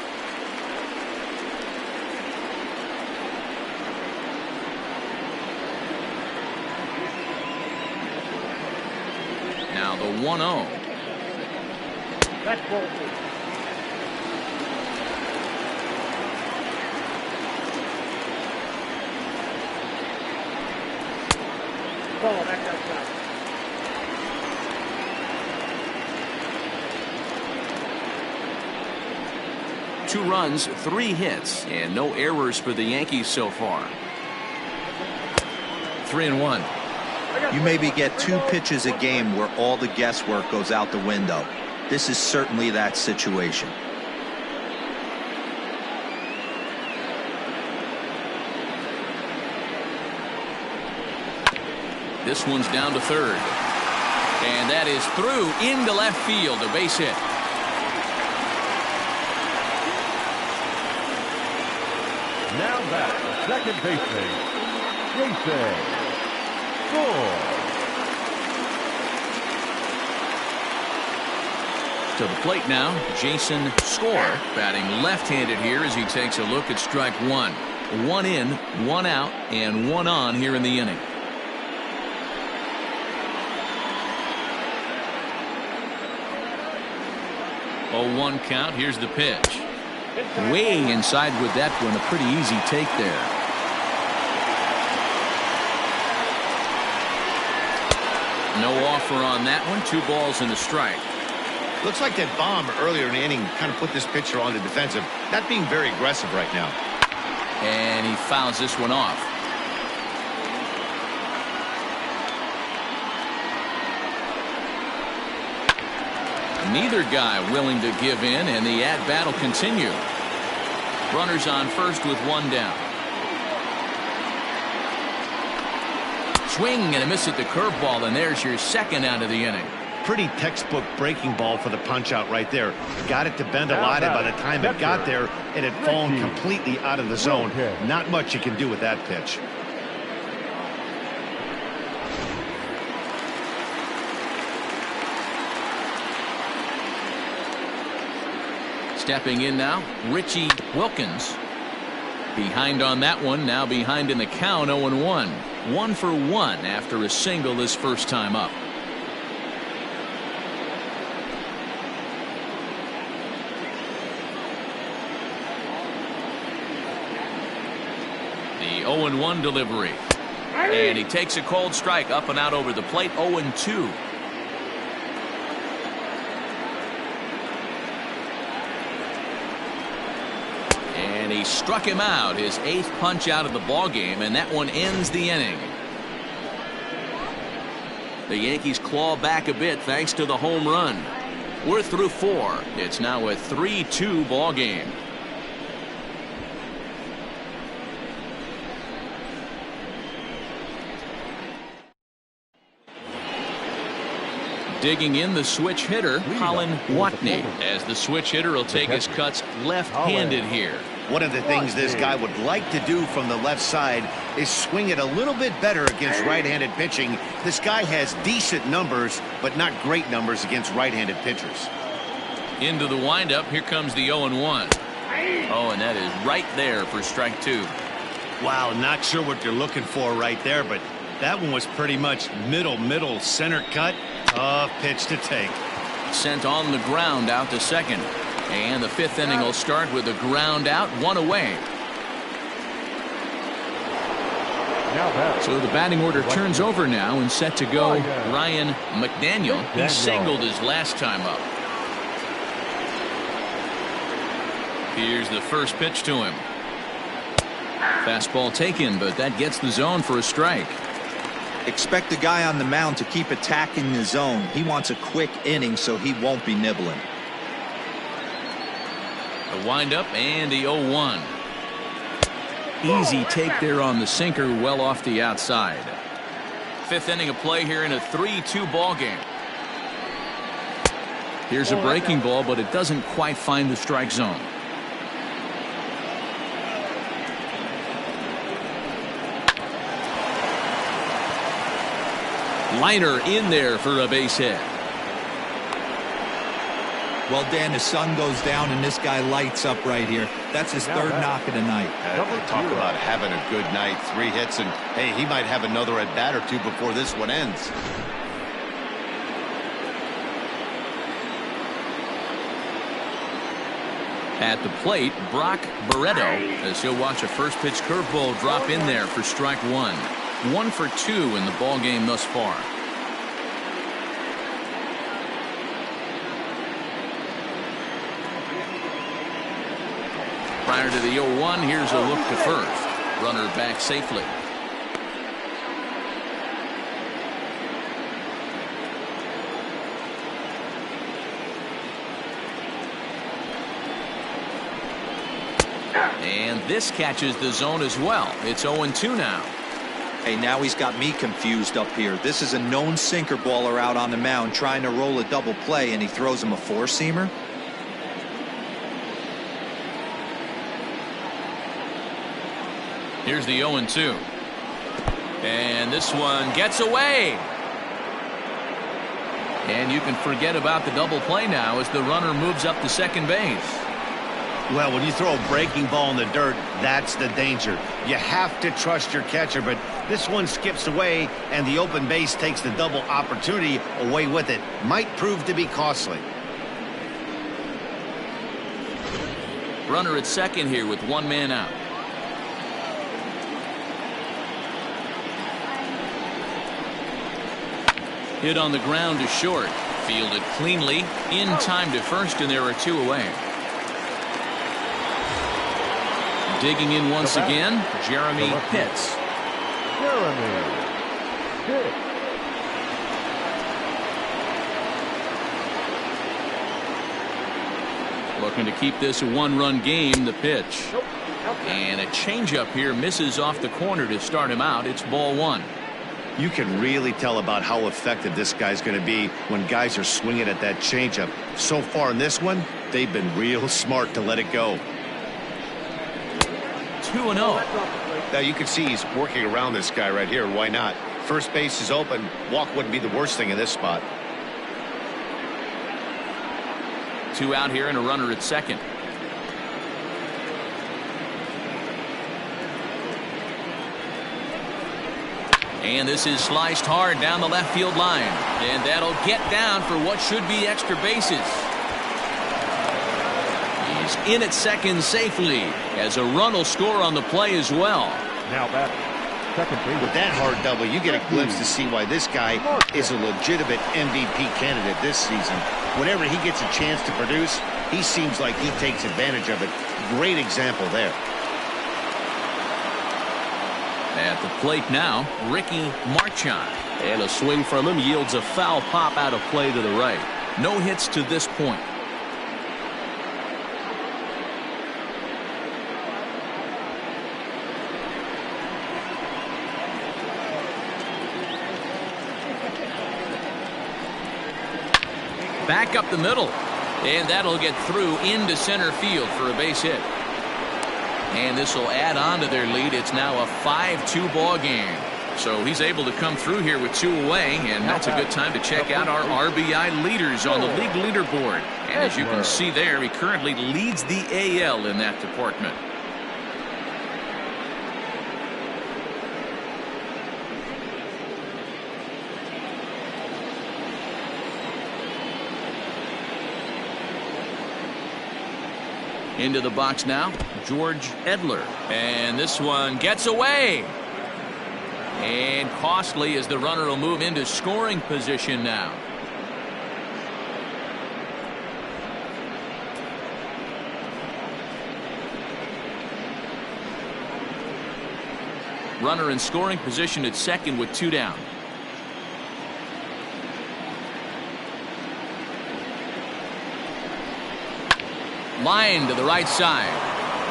Now the 1-0. That's ball two. Ball, that's outside. Two runs, 3 hits, and no errors for the Yankees so far. 3-1. You maybe get 2 pitches a game where all the guesswork goes out the window. This is certainly that situation. This one's down to third. And that is through into left field, a base hit. Now back, second baseman, Jason Score. To the plate now, Jason Score, batting left-handed here as he takes a look at strike one. 1 in, 1 out, and 1 on here in the inning. Oh, 1 count. Here's the pitch. Way inside with that one. A pretty easy take there. No offer on that one. 2 balls and a strike. Looks like that bomb earlier in the inning kind of put this pitcher on the defensive. Not being very aggressive right now. And he fouls this one off. Neither guy willing to give in, and the at-bat will continue. Runners on first with 1 down. Swing and a miss at the curveball, and there's your second out of the inning. Pretty textbook breaking ball for the punch out right there. Got it to bend a lot, and by the time it got there, it had fallen completely out of the zone. Not much you can do with that pitch. Stepping in now, Richie Wilkins. Behind on that one, now behind in the count, 0-1. 1 for 1 after a single his first time up. The 0-1 delivery. And he takes a cold strike up and out over the plate, 0-2. And he struck him out, his 8th punch out of the ballgame, and that one ends the inning. The Yankees claw back a bit thanks to the home run. We're through 4. It's now a 3-2 ballgame. Digging in the switch hitter, Colin Watney, as the switch hitter will take his cuts left-handed here. One of the things this guy would like to do from the left side is swing it a little bit better against right-handed pitching. This guy has decent numbers, but not great numbers against right-handed pitchers. Into the windup, here comes the 0-1. Oh, and that is right there for strike 2. Wow, not sure what you're looking for right there, but that one was pretty much middle center cut. Tough pitch to take. Sent on the ground out to second. And the 5th inning will start with a ground out, 1 away. So the batting order turns over now and set to go Ryan McDaniel. He singled his last time up. Here's the first pitch to him. Fastball taken, but that gets the zone for a strike. Expect the guy on the mound to keep attacking the zone. He wants a quick inning so he won't be nibbling. The windup and the 0-1. Easy take there on the sinker, well off the outside. Fifth inning of play here in a 3-2 ball game. Here's a breaking ball, but it doesn't quite find the strike zone. Liner in there for a base hit. Well, Dan, the sun goes down and this guy lights up right here. That's his third knock of the night. Talk about having a good night. 3 hits, and hey, he might have another at bat or two before this one ends. At the plate, Brock Barreto, as he'll watch a first pitch curveball drop in there for strike 1. 1 for 2 in the ball game thus far. Prior to the 0-1, here's a look to first. Runner back safely. And this catches the zone as well. It's 0-2 now. Hey, now he's got me confused up here. This is a known sinker baller out on the mound trying to roll a double play, and he throws him a four-seamer. Here's the 0-2. And this one gets away. And you can forget about the double play now as the runner moves up to second base. Well, when you throw a breaking ball in the dirt, that's the danger. You have to trust your catcher, but this one skips away, and the open base takes the double opportunity away with it. Might prove to be costly. Runner at second here with 1 man out. Hit on the ground to short. Fielded cleanly. In time to first, and there are 2 away. Digging in once again, Jeremy Pitts. Jeremy Pitts. Looking to keep this a 1-run game, the pitch. And a changeup here misses off the corner to start him out. It's ball 1. You can really tell about how effective this guy's going to be when guys are swinging at that changeup. So far in this one, they've been real smart to let it go. 2-0. Now you can see he's working around this guy right here. Why not? First base is open. Walk wouldn't be the worst thing in this spot. 2 out here and a runner at second. And this is sliced hard down the left field line. And that'll get down for what should be extra bases. He's in at second safely as a run will score on the play as well. Now back second base. With that hard double, you get a glimpse to see why this guy is a legitimate MVP candidate this season. Whenever he gets a chance to produce, he seems like he takes advantage of it. Great example there. At the plate now, Ricky Marchand. And a swing from him yields a foul pop out of play to the right. No hits to this point. Back up the middle. And that'll get through into center field for a base hit. And this will add on to their lead. It's now a 5-2 ball game. So he's able to come through here with 2 away, and that's a good time to check out our RBI leaders on the league leaderboard. And as you can see there, he currently leads the AL in that department. Into the box now, George Edler. And this one gets away. And costly as the runner will move into scoring position now. Runner in scoring position at second with 2 down. Line to the right side.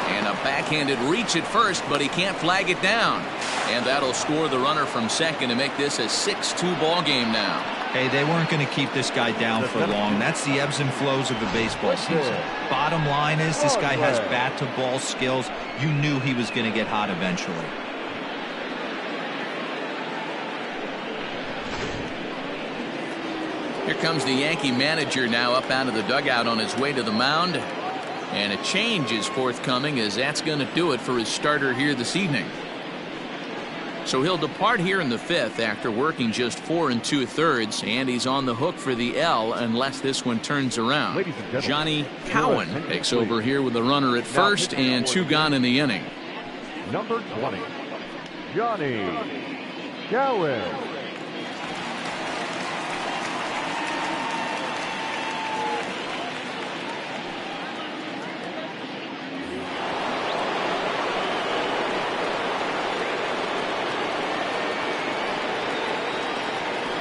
And a backhanded reach at first, but he can't flag it down. And that'll score the runner from second to make this a 6-2 ball game now. Hey, they weren't going to keep this guy down for long. That's the ebbs and flows of a baseball season. Bottom line is this guy has bat-to-ball skills. You knew he was going to get hot eventually. Here comes the Yankee manager now up out of the dugout on his way to the mound. And a change is forthcoming, as that's going to do it for his starter here this evening. So he'll depart here in the fifth after working just 4 2/3, and he's on the hook for the L unless this one turns around. Johnny Cowan takes over here with the runner at first and 2 gone in the inning. Number 20, Johnny Cowan.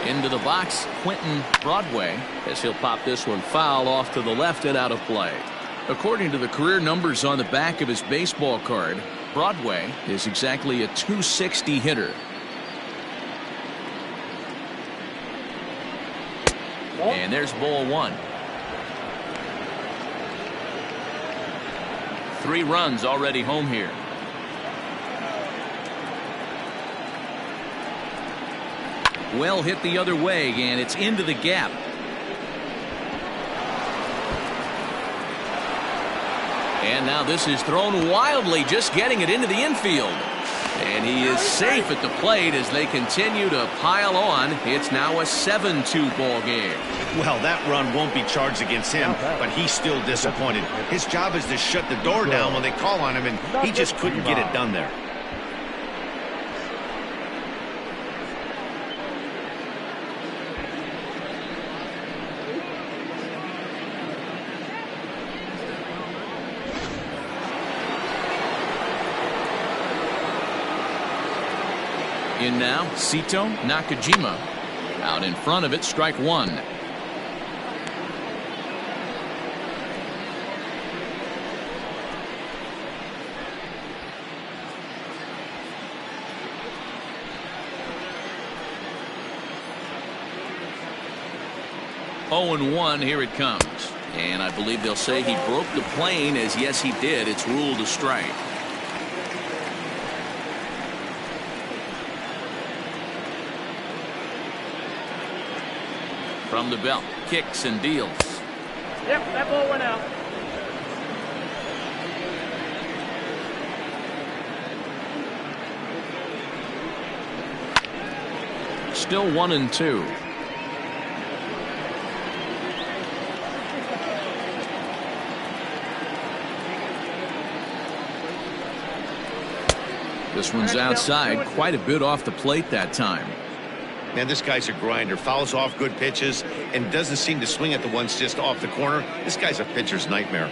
Into the box, Quentin Broadway, as he'll pop this one foul off to the left and out of play. According to the career numbers on the back of his baseball card, Broadway is exactly a .260 hitter. And there's ball 1. 3 runs already home here. Well hit the other way, and it's into the gap. And now this is thrown wildly, just getting it into the infield. And he is safe at the plate as they continue to pile on. It's now a 7-2 ball game. Well, that run won't be charged against him, but he's still disappointed. His job is to shut the door down when they call on him, and he just couldn't get it done there. In now, Sito Nakajima. Out in front of it, strike 1. Oh and 1, here it comes. And I believe they'll say he broke the plane, as yes he did. It's ruled a strike. From the belt, kicks and deals. Yep, that ball went out. Still 1 and 2. This one's outside, quite a bit off the plate that time. Man, this guy's a grinder. Fouls off good pitches and doesn't seem to swing at the ones just off the corner. This guy's a pitcher's nightmare.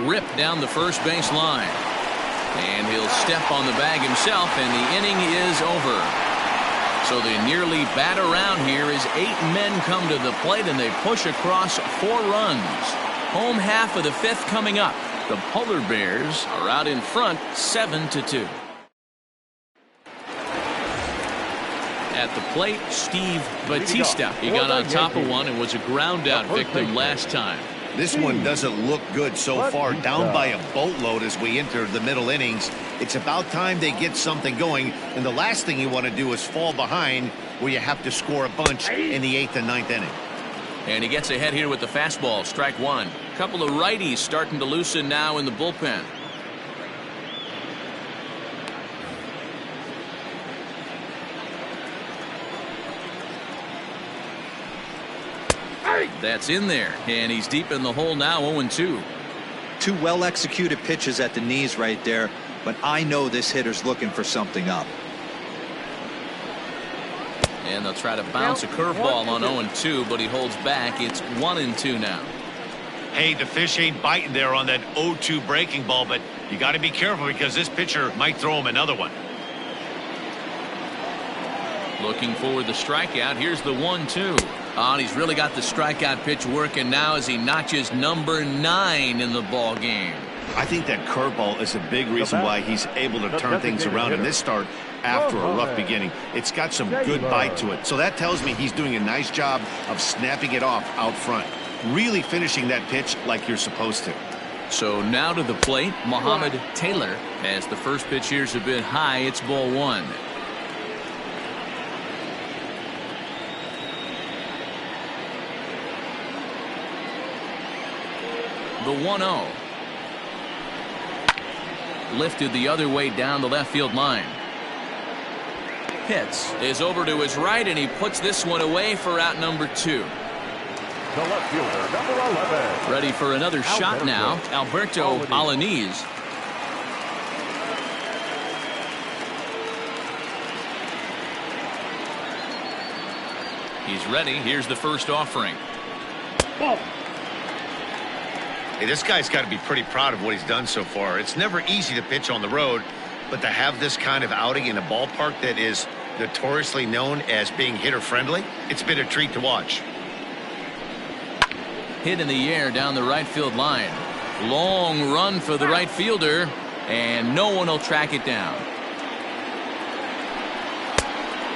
Ripped down the first base line. And he'll step on the bag himself, and the inning is over. So they nearly bat around here as 8 men come to the plate, and they push across 4 runs. Home half of the 5th coming up. The Polar Bears are out in front 7-2. At the plate, Steve Batista. He got on top of one and was a ground out victim last time. This one doesn't look good so far, down by a boatload as we enter the middle innings. It's about time they get something going, and the last thing you want to do is fall behind where you have to score a bunch in the 8th and 9th inning. And he gets ahead here with the fastball, strike 1. A couple of righties starting to loosen now in the bullpen. That's in there, and he's deep in the hole now, 0-2. 2 well-executed pitches at the knees right there, but I know this hitter's looking for something up. And they'll try to bounce a curveball on 0-2, but he holds back. It's 1-2 now. Hey, the fish ain't biting there on that 0-2 breaking ball, but you got to be careful because this pitcher might throw him another one. Looking for the strikeout. Here's the 1-2. Oh, and he's really got the strikeout pitch working now as he notches number 9 in the ball game. I think that curveball is a big reason why he's able to turn things around in this start after a rough beginning. It's got some good bite to it. So that tells me he's doing a nice job of snapping it off out front. Really finishing that pitch like you're supposed to. So now to the plate, Mohamed Taylor. As the first pitch here's a bit high, it's ball 1. The 1-0. Lifted the other way down the left field line. Pitts is over to his right, and he puts this one away for out number 2. The left fielder, number 11. Ready for another shot now, Alberto Alanis. He's ready. Here's the first offering. Ball. Hey, this guy's got to be pretty proud of what he's done so far. It's never easy to pitch on the road, but to have this kind of outing in a ballpark that is notoriously known as being hitter-friendly, it's been a treat to watch. Hit in the air down the right field line. Long run for the right fielder, and no one will track it down.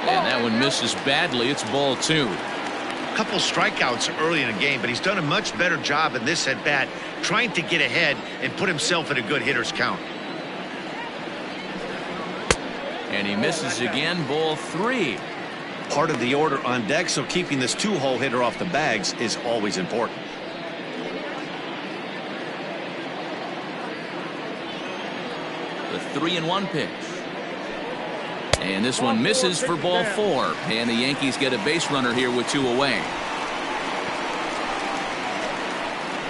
And that one misses badly. It's ball 2. Couple strikeouts early in the game, but he's done a much better job in this at bat trying to get ahead and put himself in a good hitter's count. And he misses again, ball 3. Part of the order on deck, so keeping this 2-hole hitter off the bags is always important. The 3-1 pitch. And this one misses for ball 4. And the Yankees get a base runner here with 2 away.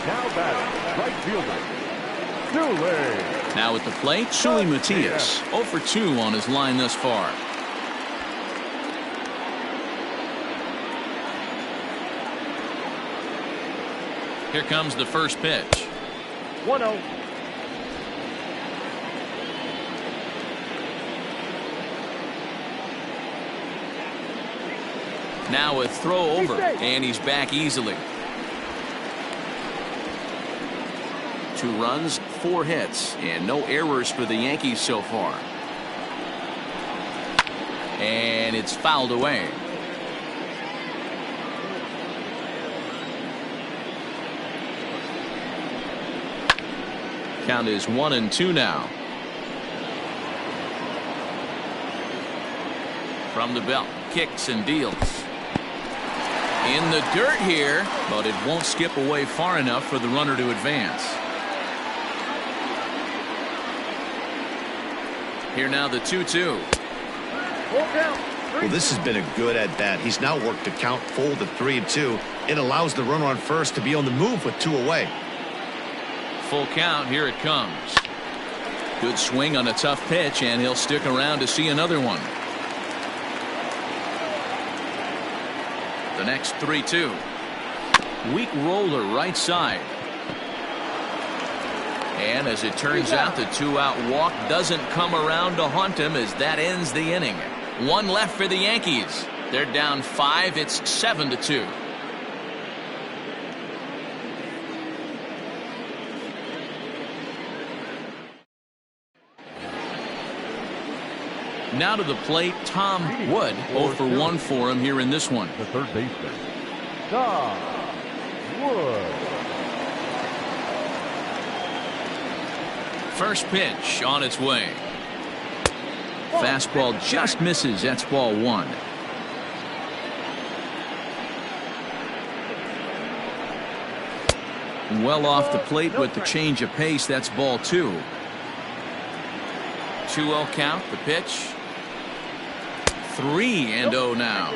Now batting, right fielder, Dooley. Now at the plate, Suli Matias. 0 for 2 on his line thus far. Here comes the first pitch. 1-0. Now a throw over, and he's back easily. 2 runs, 4 hits, and no errors for the Yankees so far. And it's fouled away. Count is 1-2 now. From the belt, kicks and deals. In the dirt here, but it won't skip away far enough for the runner to advance. Here now the 2-2. Well, this has been a good at bat. He's now worked the count full to 3-2. It allows the runner on first to be on the move with 2 away. Full count. Here it comes. Good swing on a tough pitch, and he'll stick around to see another one. The next 3-2. Weak roller right side. And as it turns out, the 2-out walk doesn't come around to haunt him as that ends the inning. 1 left for the Yankees. They're down 5. It's 7-2. Now to the plate, Tom Wood. 0 for 1 for him here in this one. The third baseman, Tom Wood. First pitch on its way. Fastball just misses. That's ball 1. Well off the plate with the change of pace. That's ball 2. 2-0 count. The pitch. 3-0 now.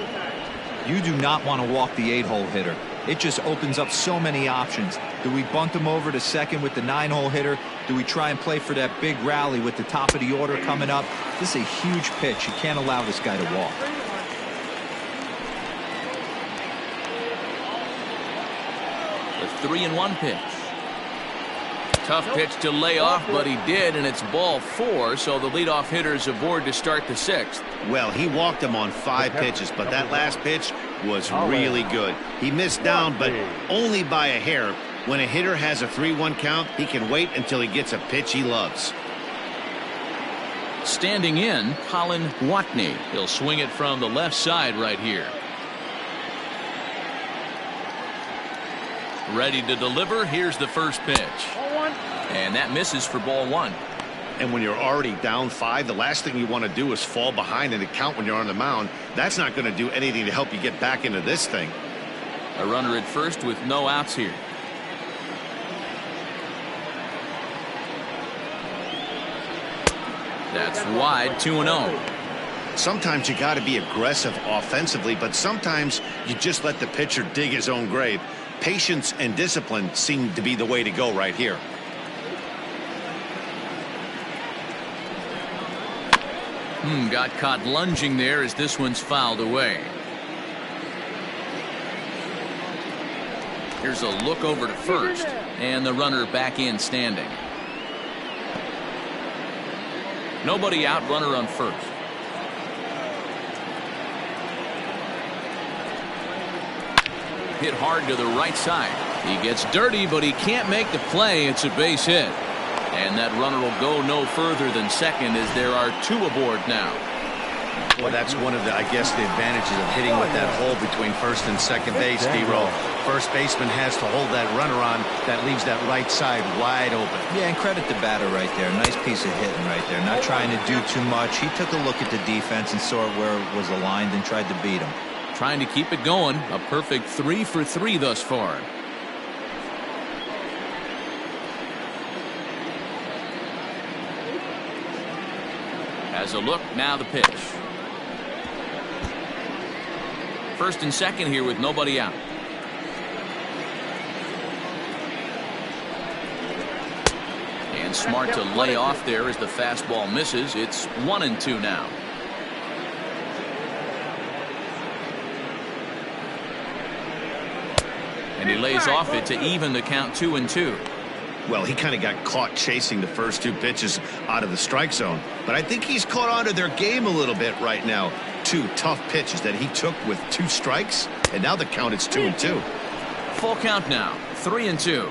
You do not want to walk the 8-hole hitter. It just opens up so many options. Do we bunt him over to second with the 9-hole hitter? Do we try and play for that big rally with the top of the order coming up? This is a huge pitch. You can't allow this guy to walk. The 3-1 pitch. Tough pitch to lay off, but he did, and it's ball 4, so the leadoff hitter's aboard to start the 6th. Well, he walked him on 5 pitches, but that last pitch was really good. He missed down, but only by a hair. When a hitter has a 3-1 count, he can wait until he gets a pitch he loves. Standing in, Colin Watney. He'll swing it from the left side right here. Ready to deliver. Here's the first pitch. And that misses for ball 1. And when you're already down 5, the last thing you want to do is fall behind in the count when you're on the mound. That's not going to do anything to help you get back into this thing. A runner at first with no outs here. That's wide, 2-0. Sometimes you got to be aggressive offensively, but sometimes you just let the pitcher dig his own grave. Patience and discipline seem to be the way to go right here. Got caught lunging there as this one's fouled away. Here's a look over to first, and the runner back in standing. Nobody out, runner on first. Hit hard to the right side. He gets dirty, but he can't make the play. It's a base hit. And that runner will go no further than second as there are 2 aboard now. Well, that's one of the, I guess, the advantages of hitting with that hole between first and second base, D-Roll. First baseman has to hold that runner on. That leaves that right side wide open. Yeah, and credit the batter right there. Nice piece of hitting right there. Not trying to do too much. He took a look at the defense and saw where it was aligned and tried to beat him. Trying to keep it going. A perfect 3 for 3 thus far. Has a look, now the pitch. First and second here with nobody out. And smart to lay off there as the fastball misses. It's 1-2 now. And he lays off it to even the count 2-2. Well, he kind of got caught chasing the first 2 pitches out of the strike zone. But I think he's caught on to their game a little bit right now. 2 tough pitches that he took with 2 strikes. And now the count is 2-2. Full count now. 3-2.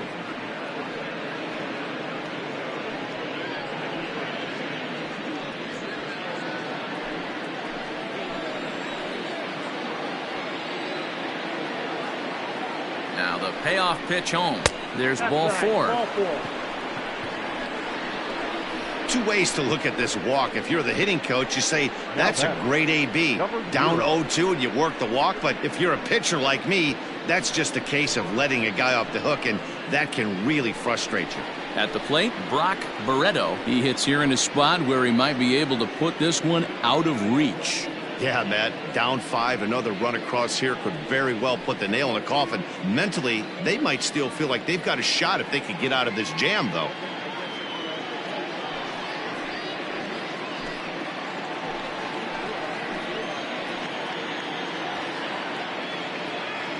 Now the payoff pitch home. There's ball 4. 2 ways to look at this walk. If you're the hitting coach, you say that's a great AB. Down 0-2 and you work the walk. But if you're a pitcher like me, that's just a case of letting a guy off the hook, and that can really frustrate you. At the plate, Brock Barreto. He hits here in a spot where he might be able to put this one out of reach. Yeah, Matt, down 5, another run across here could very well put the nail in the coffin. Mentally, they might still feel like they've got a shot if they could get out of this jam, though.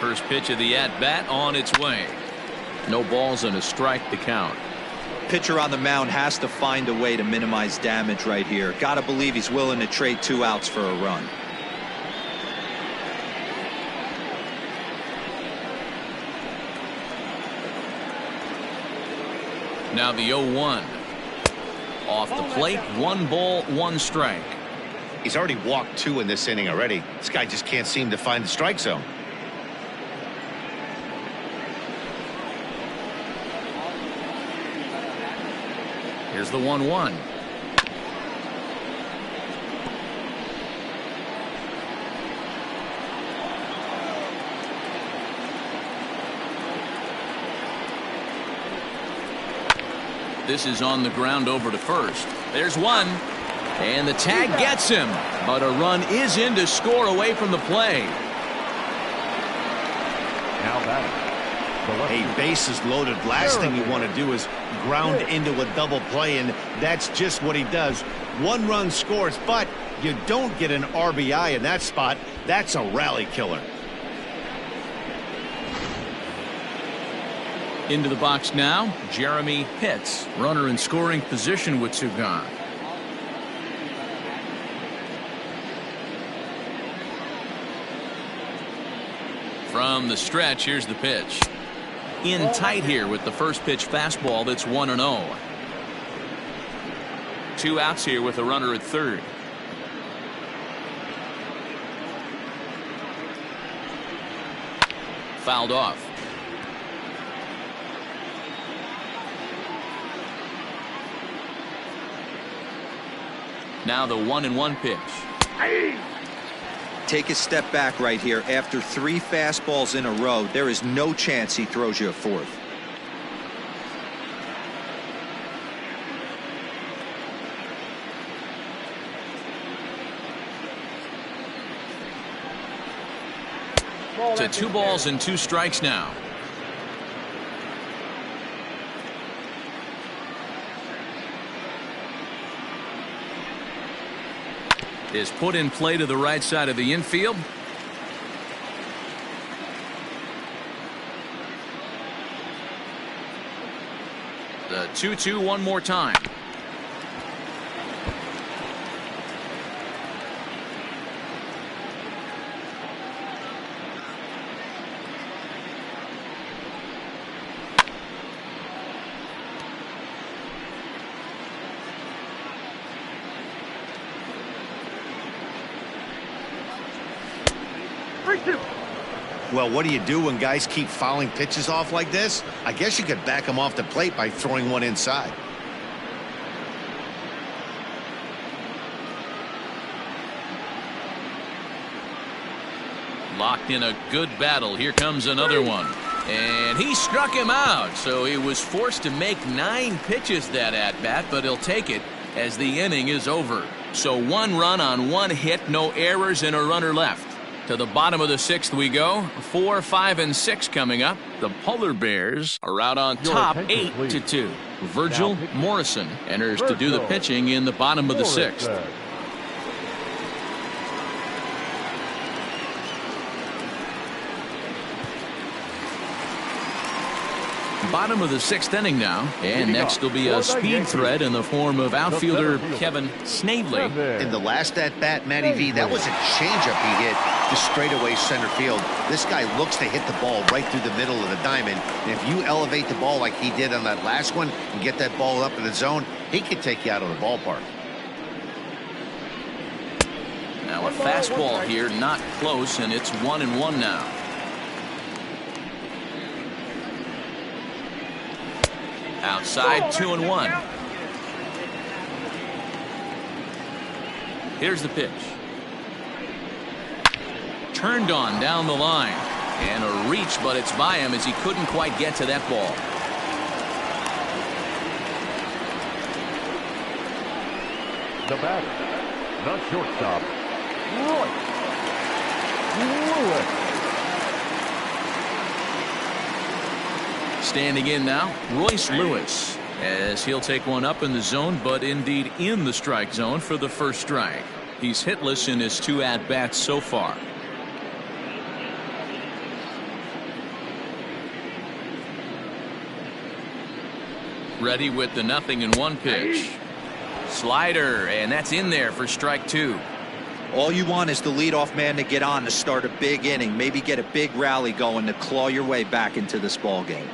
First pitch of the at-bat on its way. No balls and a strike to count. Pitcher on the mound has to find a way to minimize damage right here. Got to believe he's willing to trade 2 outs for a run. Now the 0-1. Off the plate, 1 ball, 1 strike. He's already walked 2 in this inning already. This guy just can't seem to find the strike zone. Here's the 1-1. This is on the ground over to first. There's one. And the tag gets him. But a run is in to score away from the play. Now batting. A base is loaded. Last thing you want to do is ground into a double play, and that's just what he does. 1 run scores, but you don't get an RBI in that spot. That's a rally killer. Into the box now, Jeremy Pitts. Runner in scoring position with two gone. From the stretch, here's the pitch. In tight here with the first pitch fastball that's 1-0. Two outs here with a runner at third. Fouled off. Now the 1-1 pitch. Take a step back right here. After 3 fastballs in a row, there is no chance he throws you a fourth. To 2 balls and 2 strikes now. Is put in play to the right side of the infield. The 2-2 one more time. Well, what do you do when guys keep fouling pitches off like this? I guess you could back them off the plate by throwing one inside. Locked in a good battle. Here comes another one. And he struck him out. So he was forced to make 9 pitches that at bat, but he'll take it as the inning is over. So 1 run on 1 hit, no errors, and a runner left. To the bottom of the 6th we go. 4, 5, and 6 coming up. The Polar Bears are out on top 8-2. Virgil Morrison enters to do the pitching in the bottom of the 6th. Bottom of the 6th inning now, and next will be a speed threat in the form of outfielder Kevin Snavely. In the last at bat, Matty V, that was a changeup he hit to straightaway center field. This guy looks to hit the ball right through the middle of the diamond, and if you elevate the ball like he did on that last one and get that ball up in the zone, he could take you out of the ballpark. Now a fastball here, not close, and it's 1-1 now. Outside, 2-1. Here's the pitch. Turned on down the line. And a reach, but it's by him as he couldn't quite get to that ball. The batter, the shortstop, Lewis. Standing in now, Royce Lewis, as he'll take one up in the zone, but indeed in the strike zone for the first strike. He's hitless in his 2 at-bats so far. Ready with the 0-1 pitch. Slider, and that's in there for strike 2. All you want is the leadoff man to get on to start a big inning, maybe get a big rally going to claw your way back into this ball game.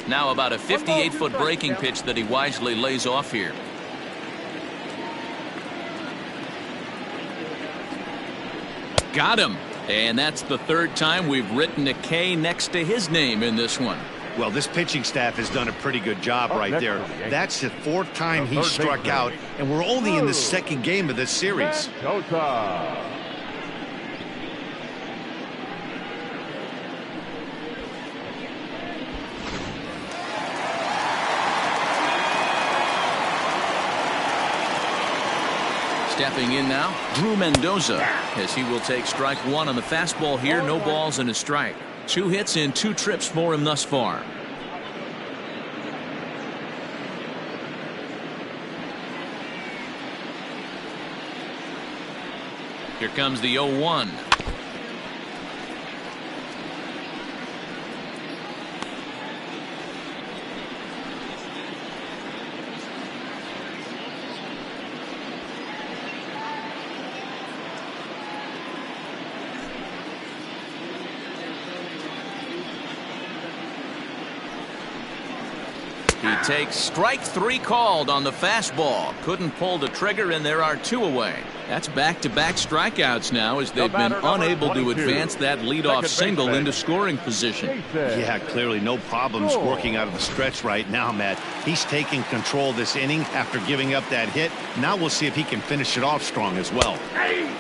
Now about a 58-foot breaking pitch that he wisely lays off here. Got him. And that's the 3rd time we've written a K next to his name in this one. Well, this pitching staff has done a pretty good job right there. That's the 4th time he struck out, and we're only in the 2nd game of this series. Stepping in now, Drew Mendoza, as he will take strike 1 on the fastball here. No balls and a strike. 2 hits in 2 trips for him thus far. Here comes the 0-1. He takes strike 3 called on the fastball. Couldn't pull the trigger, and there are 2 away. That's back-to-back strikeouts now as they've been unable to advance that leadoff single into scoring position. Yeah, clearly no problems working out of the stretch right now, Matt. He's taking control this inning after giving up that hit. Now we'll see if he can finish it off strong as well.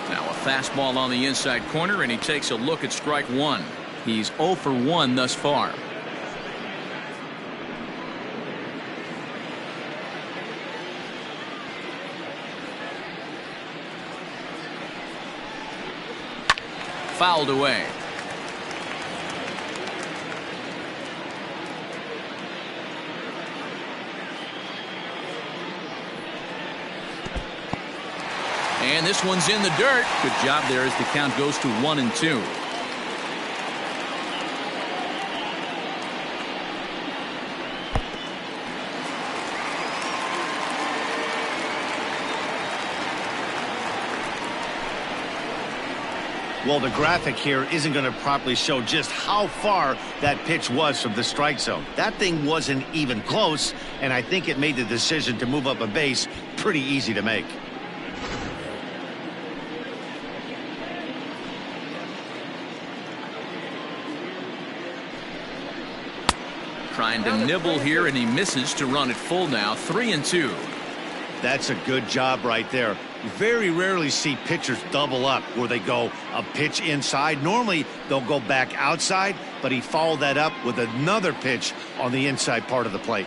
Now a fastball on the inside corner, and he takes a look at strike 1. He's 0 for 1 thus far. Fouled away. And this one's in the dirt. Good job there as the count goes to 1-2. Well, the graphic here isn't going to properly show just how far that pitch was from the strike zone. That thing wasn't even close, and I think it made the decision to move up a base pretty easy to make. Trying to nibble here, and he misses to run it full now. 3-2. That's a good job right there. Very rarely see pitchers double up where they go a pitch inside. Normally they'll go back outside, but he followed that up with another pitch on the inside part of the plate.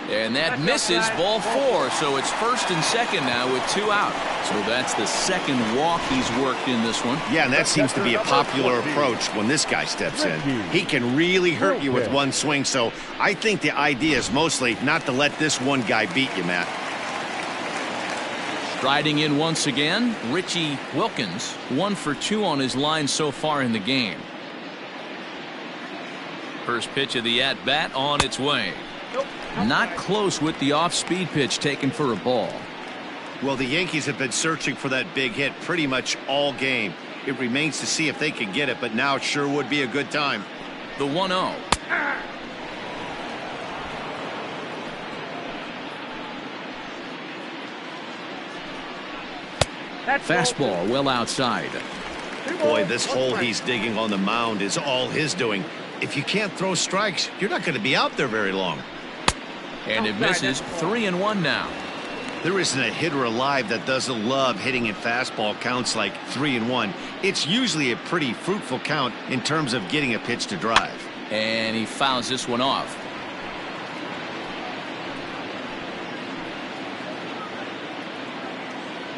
And that misses, ball 4. So it's first and second now with 2 out. So that's the second walk he's worked in this one. Yeah, and that seems to be a popular approach when this guy steps in. He can really hurt you with one swing, so I think the idea is mostly not to let this one guy beat you, Matt. Striding in once again, Richie Wilkins, 1 for 2 on his line so far in the game. First pitch of the at-bat on its way. Not close with the off-speed pitch taken for a ball. Well, the Yankees have been searching for that big hit pretty much all game. It remains to see if they can get it, but now it sure would be a good time. The 1-0. Fastball well outside. Boy, this hole he's digging on the mound is all his doing. If you can't throw strikes, you're not going to be out there very long. And it misses. 3-1 now. There isn't a hitter alive that doesn't love hitting in fastball counts like 3-1. It's usually a pretty fruitful count in terms of getting a pitch to drive. And he fouls this one off.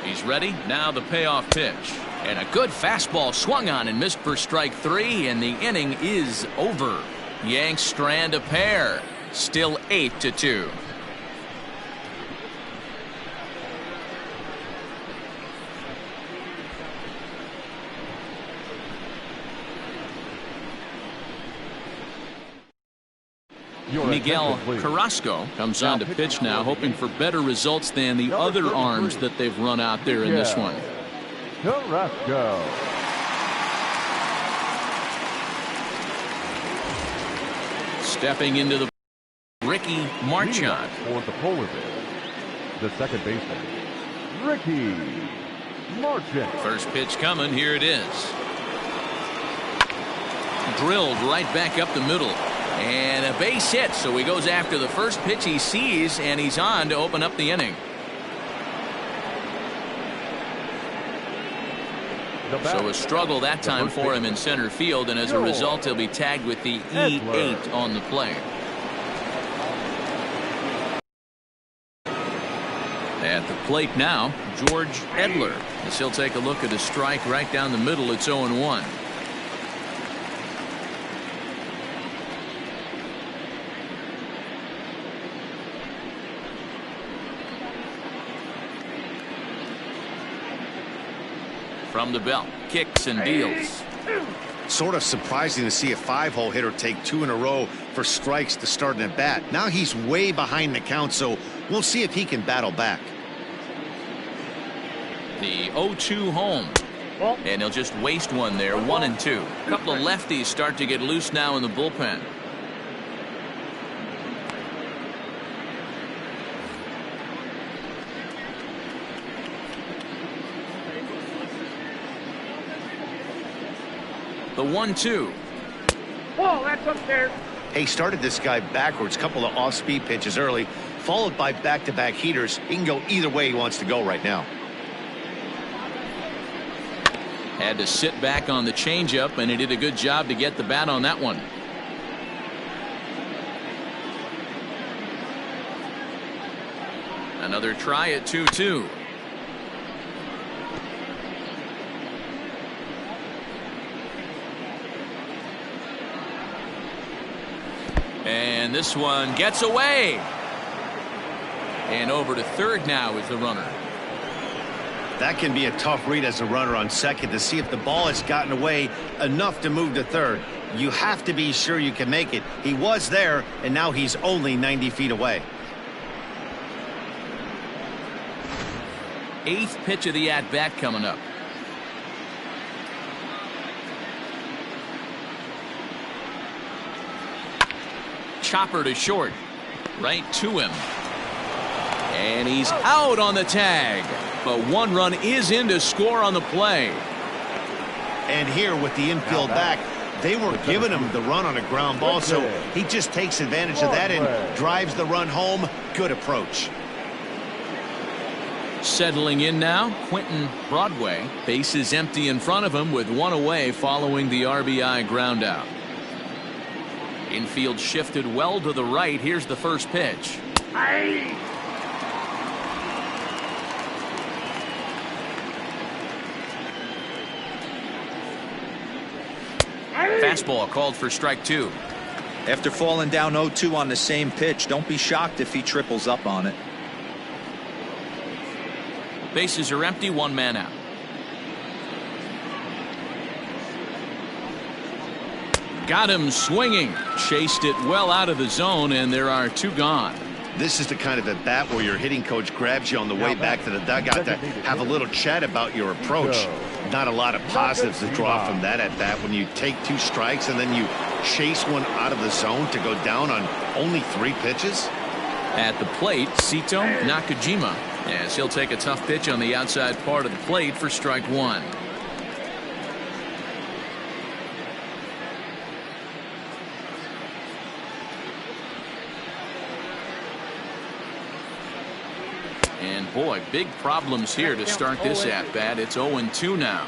He's ready. Now the payoff pitch. And a good fastball swung on and missed for strike 3, and the inning is over. Yanks strand a pair. Still 8-2. Miguel Carrasco comes on to pitch now, hoping for better results than the other arms that they've run out there in this one. Carrasco. Stepping into the Ricky Marchand. For the polar bear, the second baseman, Ricky Marchand. First pitch coming. Here it is. Drilled right back up the middle. And a base hit, so he goes after the first pitch he sees, and he's on to open up the inning. So a struggle that time for him in center field, and as a result he'll be tagged with the E8 on the play. At the plate now, George Edler, as he'll take a look at a strike right down the middle. It's 0-1. From the belt, kicks and deals. Sort of surprising to see a 5-hole hitter take 2 in a row for strikes to start an at bat. Now he's way behind the count, so we'll see if he can battle back. The 0-2 home. Ball. And he'll just waste one there, 1-2. A couple of lefties start to get loose now in the bullpen. The 1-2. Ball, that's upstairs. Hey, started this guy backwards, couple of off-speed pitches early, followed by back-to-back heaters. He can go either way he wants to go right now. Had to sit back on the changeup, and he did a good job to get the bat on that one. Another try at 2-2. And this one gets away. And over to third now is the runner. That can be a tough read as a runner on second to see if the ball has gotten away enough to move to third. You have to be sure you can make it. He was there, and now he's only 90 feet away. Eighth pitch of the at-bat coming up. Chopper to short. Right to him. And he's out on the tag. But one run is in to score on the play. And here with the infield back, they were giving him the run on a ground ball, so he just takes advantage of that and drives the run home. Good approach. Settling in now, Quentin Broadway. Base is empty in front of him with one away following the RBI ground out. Infield shifted well to the right. Here's the first pitch. Fastball called for strike two. After falling down 0-2 on the same pitch, don't be shocked if he triples up on it. Bases are empty, one man out. Got him swinging. Chased it well out of the zone, and there are two gone. This is the kind of at bat where your hitting coach grabs you on the way back to the dugout to have a little chat about your approach. Not a lot of positives to draw from that at bat when you take two strikes and then you chase one out of the zone to go down on only 3 pitches. At the plate, Sito Nakajima, as he'll take a tough pitch on the outside part of the plate for strike one. And boy, big problems here to start this at bat. It's 0-2 now.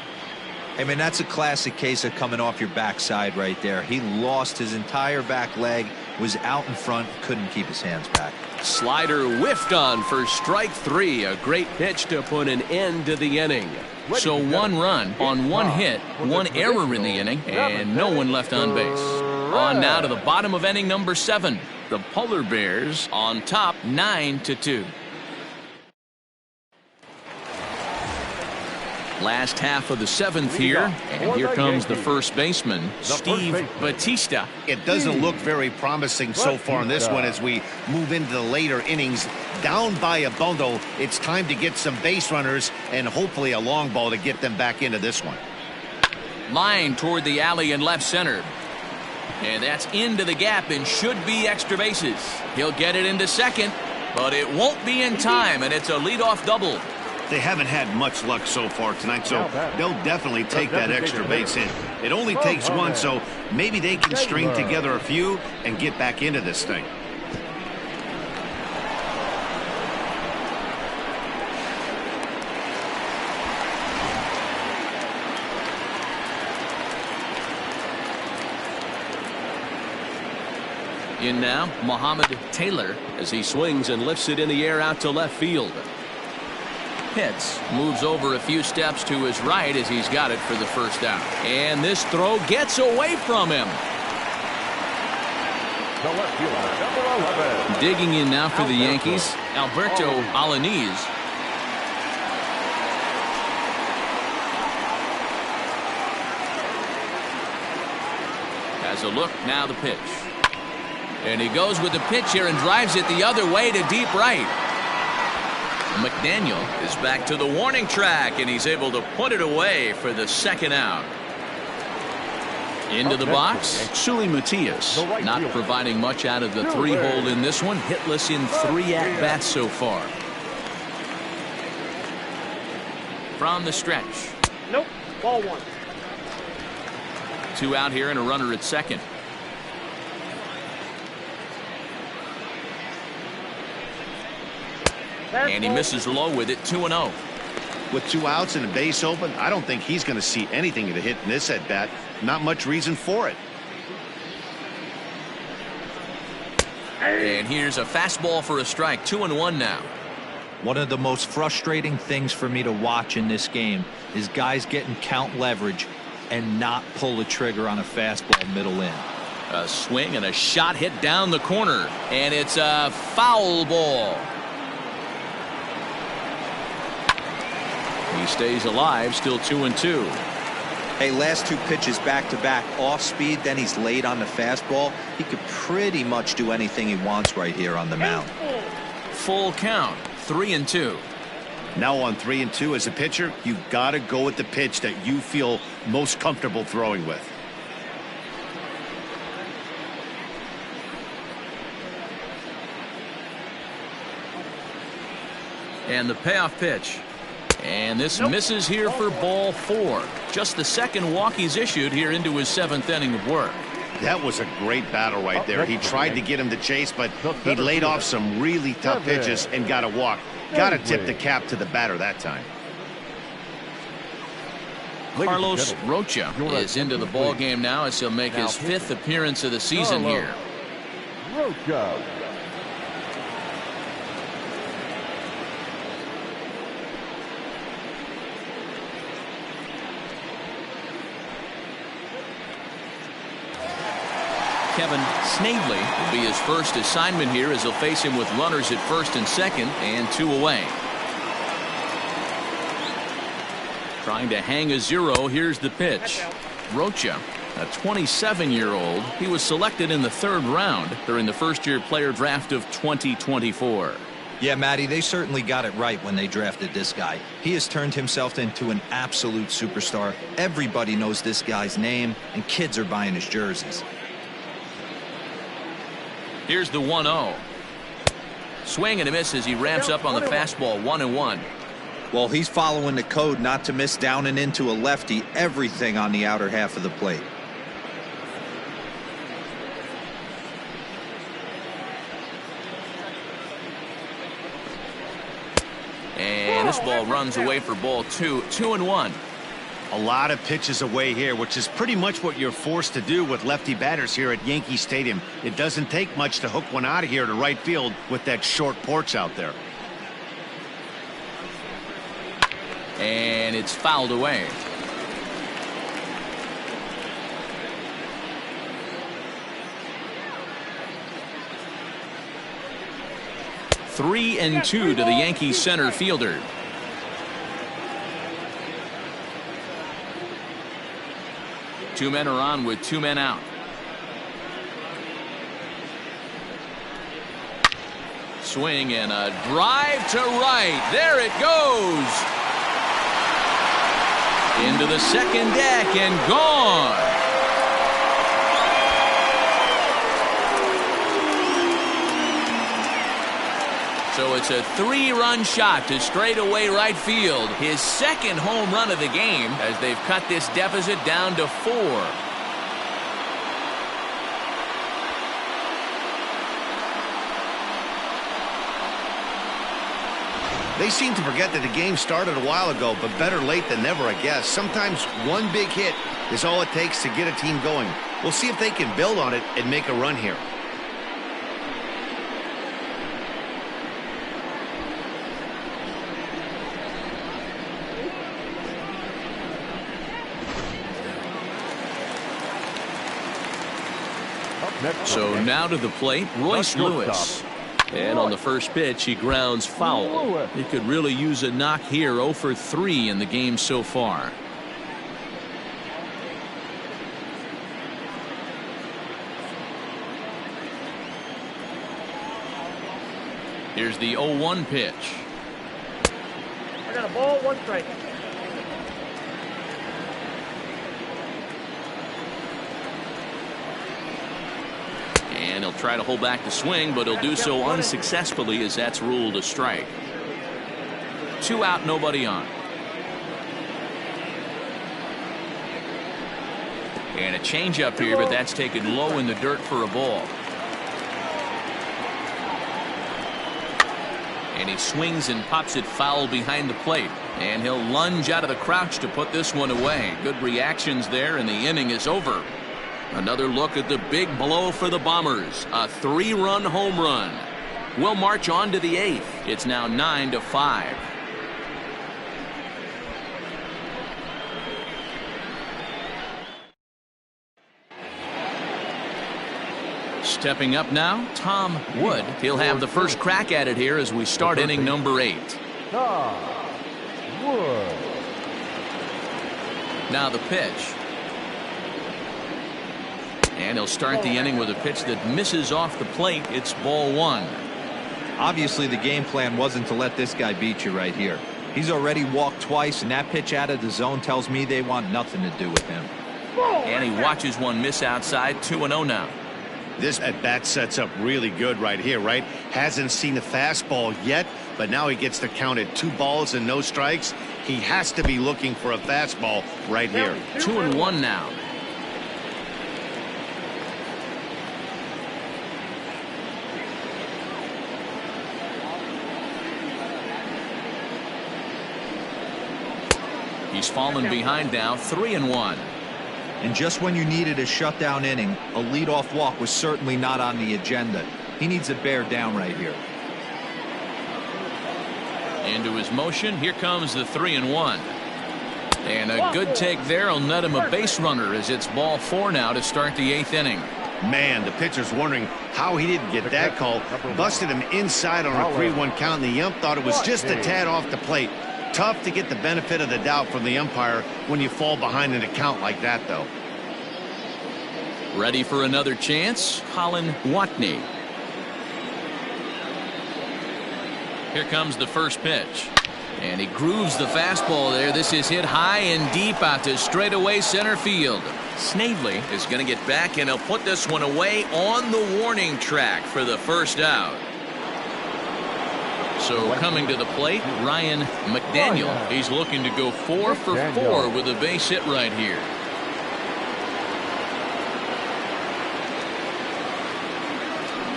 I mean, that's a classic case of coming off your backside right there. He lost his entire back leg, was out in front, couldn't keep his hands back. Slider whiffed on for strike 3. A great pitch to put an end to the inning. So 1 run on 1 hit, 1 error in the inning, and no one left on base. On now to the bottom of inning number 7. The Polar Bears on top 9-2. Last half of the 7th here, and here comes the first baseman, Steve Batista. It doesn't look very promising so far in this one as we move into the later innings. Down by a bundle, it's time to get some base runners and hopefully a long ball to get them back into this one. Line toward the alley in left center. And that's into the gap and should be extra bases. He'll get it into second, but it won't be in time, and it's a leadoff double. They haven't had much luck so far tonight, so they'll definitely take that extra base hit. It only takes one, so maybe they can string together a few and get back into this thing. In now, Muhammad Taylor as he swings and lifts it in the air out to left field. Pitts moves over a few steps to his right as he's got it for the first out. And this throw gets away from him. The left fielder, number 11. Digging in now for the Yankees, Alberto Alanis. Has a look, now the pitch. And he goes with the pitch here and drives it the other way to deep right. McDaniel is back to the warning track, and he's able to put it away for the second out. Into the box, Suli Matias, not providing much out of the 3-hole in this one. Hitless in 3 at-bats so far. From the stretch. Nope. Ball 1. 2 out here and a runner at second. And he misses low with it. 2-0. With 2 outs and a base open, I don't think he's going to see anything to hit in this at bat. Not much reason for it. And here's a fastball for a strike. 2-1 now. One of the most frustrating things for me to watch in this game is guys getting count leverage and not pull the trigger on a fastball middle in. A swing and a shot hit down the corner, and it's a foul ball. He stays alive, still 2-2. Hey, last 2 pitches back-to-back off speed, then he's late on the fastball. He could pretty much do anything he wants right here on the mound. Full count, 3-2. Now on 3-2 as a pitcher, you've got to go with the pitch that you feel most comfortable throwing with. And the payoff pitch. And this misses here for ball 4. Just the second walk he's issued here into his 7th inning of work. That was a great battle right there. He tried to get him to chase, but he laid off some really tough pitches and got a walk. Got to tip the cap to the batter that time. Carlos Rocha is into the ball game now as he'll make his 5th appearance of the season here. Rocha. Kevin Snavely will be his first assignment here as he'll face him with runners at first and second and 2 away. Trying to hang a 0. Here's the pitch. Rocha, a 27-year-old. He was selected in the 3rd round during the first-year player draft of 2024. Yeah, Matty, they certainly got it right when they drafted this guy. He has turned himself into an absolute superstar. Everybody knows this guy's name, and kids are buying his jerseys. Here's the 1-0. Swing and a miss as he ramps up on the fastball. 1-1. Well, he's following the code not to miss down and into a lefty. Everything on the outer half of the plate. And this ball runs away for ball 2. 2-1. A lot of pitches away here, which is pretty much what you're forced to do with lefty batters here at Yankee Stadium. It doesn't take much to hook one out of here to right field with that short porch out there. And it's fouled away. Three and 2 to the Yankees center fielder. Two men are on with 2 men out. Swing and a drive to right. There it goes. Into the second deck and gone. So it's a 3-run shot to straightaway right field. His 2nd home run of the game as they've cut this deficit down to 4. They seem to forget that the game started a while ago, but better late than never, I guess. Sometimes one big hit is all it takes to get a team going. We'll see if they can build on it and make a run here. So now to the plate, Royce Lewis. And on the first pitch, he grounds foul. He could really use a knock here. 0 for 3 in the game so far. Here's the 0-1 pitch. got a ball, 1 strike. And he'll try to hold back the swing, but he'll do so unsuccessfully as that's ruled a strike. 2 out, nobody on. And a changeup here, but that's taken low in the dirt for a ball. And he swings and pops it foul behind the plate. And he'll lunge out of the crouch to put this one away. Good reactions there, and the inning is over. Another look at the big blow for the Bombers. A 3-run home run. We'll march on to the 8th. It's now 9-5. Stepping up now, Tom Wood. He'll have the first crack at it here as we start inning number 8. Tom Wood. Now the pitch. And he'll start the inning with a pitch that misses off the plate. It's ball 1. Obviously, the game plan wasn't to let this guy beat you right here. He's already walked twice, and that pitch out of the zone tells me they want nothing to do with him. And he watches one miss outside. 2-0 now. This at-bat sets up really good right here, right? Hasn't seen a fastball yet, but now he gets to count at 2 balls and no strikes. He has to be looking for a fastball right here. 2-1 now. He's fallen behind now, 3-1. And just when you needed a shutdown inning, a leadoff walk was certainly not on the agenda. He needs to bear down right here. Into his motion, here comes the 3-1. And a good take there will net him a base runner as it's ball 4 now to start the 8th inning. Man, the pitcher's wondering how he didn't get that call. Busted him inside on a 3-1 count, and the ump thought it was just a tad off the plate. Tough to get the benefit of the doubt from the umpire when you fall behind in a count like that, though. Ready for another chance, Colin Watney. Here comes the first pitch. And he grooves the fastball there. This is hit high and deep out to straightaway center field. Snavely is going to get back, and he'll put this one away on the warning track for the first out. So coming to the plate, Ryan McDaniel. He's looking to go 4 for 4 with a base hit right here.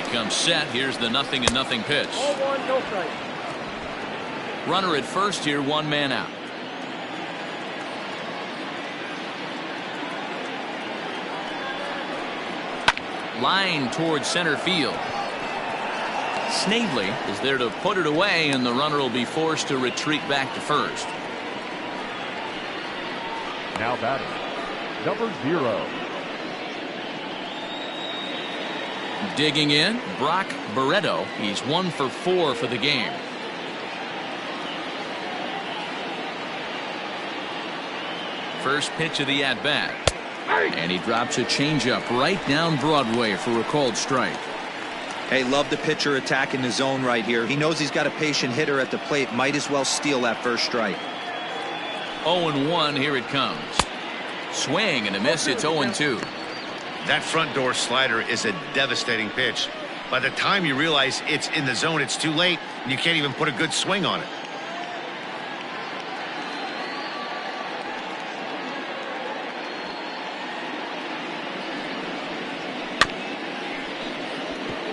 He comes set. Here's the 0-0 pitch. Ball 1, no strike. Runner at first here, 1 man out. Line towards center field. Snavely is there to put it away, and the runner will be forced to retreat back to first. Now batting, number 0. Digging in, Brock Barreto. He's 1 for 4 for the game. First pitch of the at-bat. And he drops a changeup right down Broadway for a called strike. Hey, love the pitcher attacking the zone right here. He knows he's got a patient hitter at the plate. Might as well steal that first strike. 0-1, here it comes. Swing and a miss, it's 0-2. That front door slider is a devastating pitch. By the time you realize it's in the zone, it's too late, and you can't even put a good swing on it.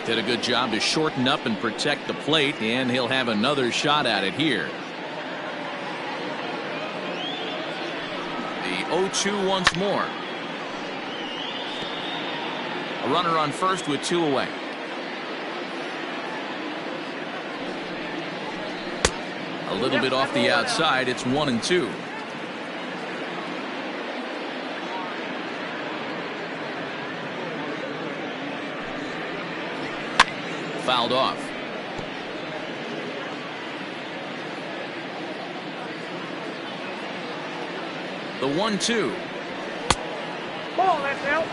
Did a good job to shorten up and protect the plate, and he'll have another shot at it here. The 0-2 once more. A runner on first with 2 away. A little bit off the outside. It's 1-2. Fouled off. The 1-2. Ball, that's out.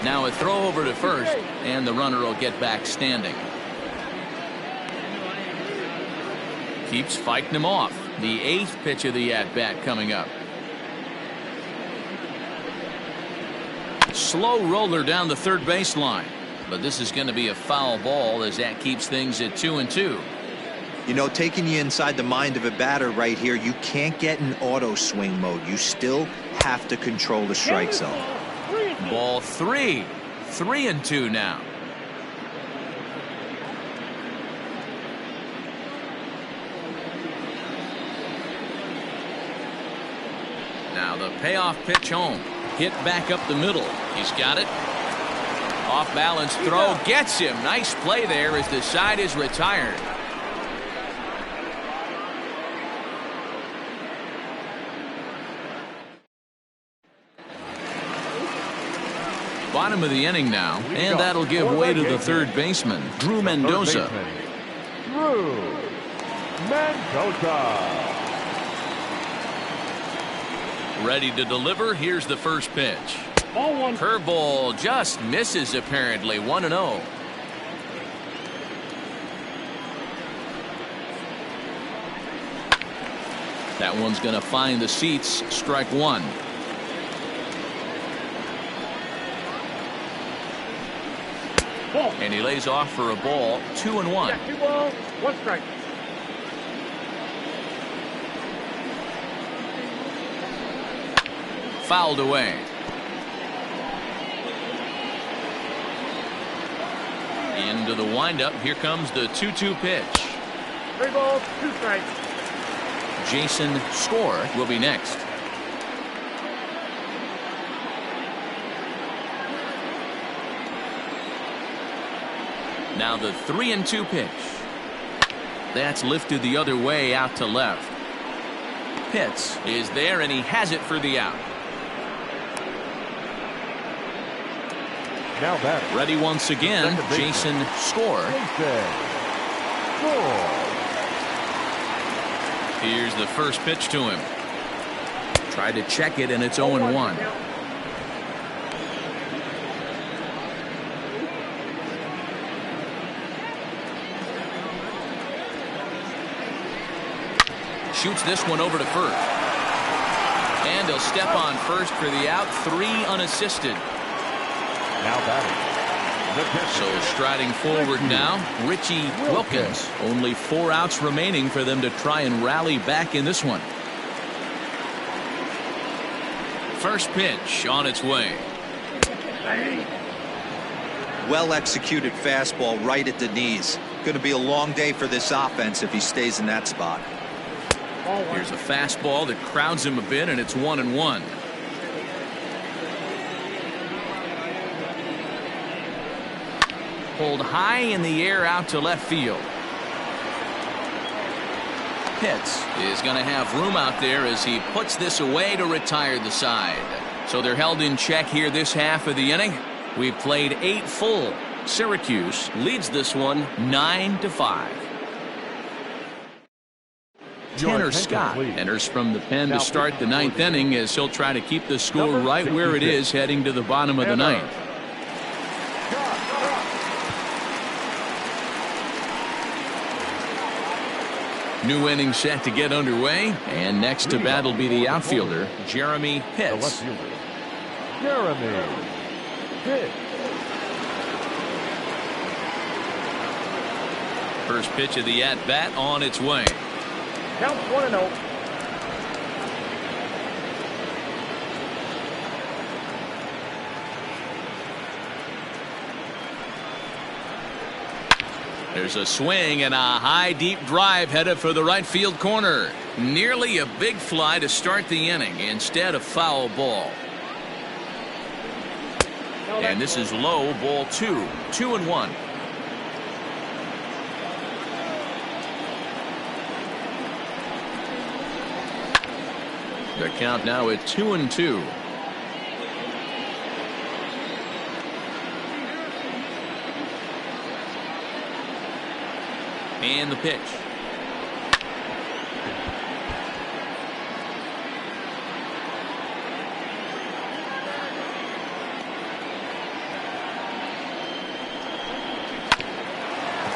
Now a throw over to first, and the runner will get back standing. Keeps fighting him off. The 8th pitch of the at-bat coming up. Slow roller down the third baseline. But this is going to be a foul ball as that keeps things at 2-2. You know, taking you inside the mind of a batter right here, you can't get in auto swing mode. You still have to control the strike zone. Ball 3. 3-2 now. Now the payoff pitch home. Hit back up the middle. He's got it. Off balance throw gets him. Nice play there as the side is retired. Bottom of the inning now, and that'll give way to the third baseman, Drew Mendoza. Drew Mendoza. Ready to deliver. Here's the first pitch. Curveball just misses apparently. 1-0. That one's going to find the seats. Strike one. And he lays off for a ball. 2-1. 2 balls, 1 strike. Fouled away. Into the windup. Here comes the 2-2 pitch. 3 balls, 2 strikes. Jason Score will be next. Now the 3-2 pitch. That's lifted the other way out to left. Pitts is there and he has it for the out. Now that ready once again. Jason Score. Here's the first pitch to him. Tried to check it and it's 0-1. Shoots this one over to first. And he'll step on first for the out. 3 unassisted. Now batting. So striding forward now, Richie Wilkins. Only 4 outs remaining for them to try and rally back in this one. First pitch on its way. Well executed fastball right at the knees. Going to be a long day for this offense if he stays in that spot. Here's a fastball that crowds him a bit, and it's 1-1. Pulled high in the air out to left field. Pitts is going to have room out there as he puts this away to retire the side. So they're held in check here this half of the inning. We've played 8 full. Syracuse leads this one 9-5. Tanner Scott enters from the pen to start the 9th inning as he'll try to keep the score right where it is heading to the bottom of the 9th. New inning set to get underway, and next to bat will be the outfielder, Jeremy Pitts. Jeremy Pitts. First pitch of the at-bat on its way. Count 1-0. There's a swing and a high deep drive headed for the right field corner. Nearly a big fly to start the inning instead of foul ball. And this is low, ball 2. 2-1. The count now at 2-2. And the pitch.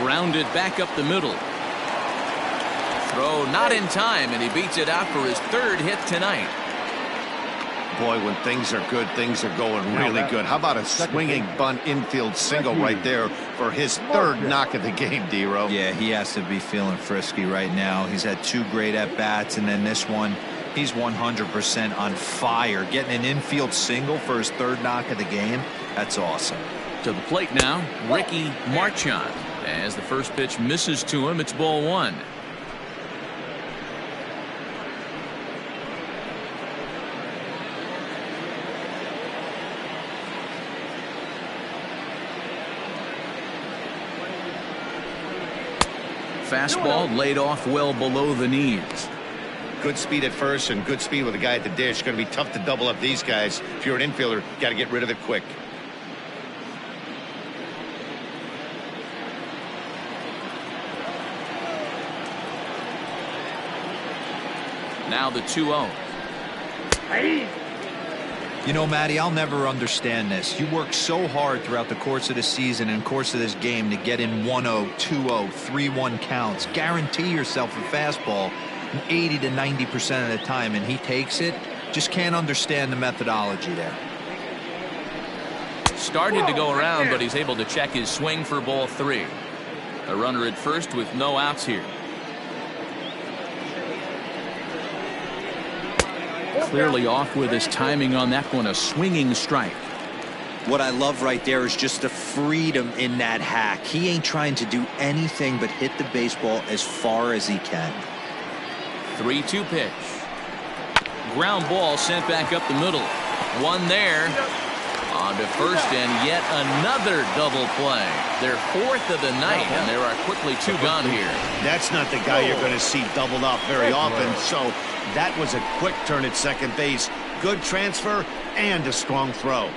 Grounded back up the middle. Throw not in time, and he beats it out for his third hit tonight. Boy, when things are good, things are going really good. How about a swinging bunt infield single right there for his third knock of the game, D-Row? Yeah, he has to be feeling frisky right now. He's had 2 great at-bats, and then this one, he's 100% on fire. Getting an infield single for his third knock of the game, that's awesome. To the plate now, Ricky Marchand. As the first pitch misses to him, it's ball 1. Fastball laid off well below the knees. Good speed at first and good speed with a guy at the dish. Going to be tough to double up these guys. If you're an infielder, got to get rid of it quick. Now the 2-0. You know, Matty, I'll never understand this. You work so hard throughout the course of the season and course of this game to get in 1-0, 2-0, 3-1 counts. Guarantee yourself a fastball 80 to 90% of the time, and he takes it. Just can't understand the methodology there. Started to go around, but he's able to check his swing for ball 3. A runner at first with no outs here. Clearly off with his timing on that one, a swinging strike. What I love right there is just the freedom in that hack. He ain't trying to do anything but hit the baseball as far as he can. 3-2 pitch. Ground ball sent back up the middle. One there. On to first, and yet another double play. Their 4th of the night, and there are quickly 2 gone here. That's not the guy you're going to see doubled up very often, so that was a quick turn at second base. Good transfer and a strong throw.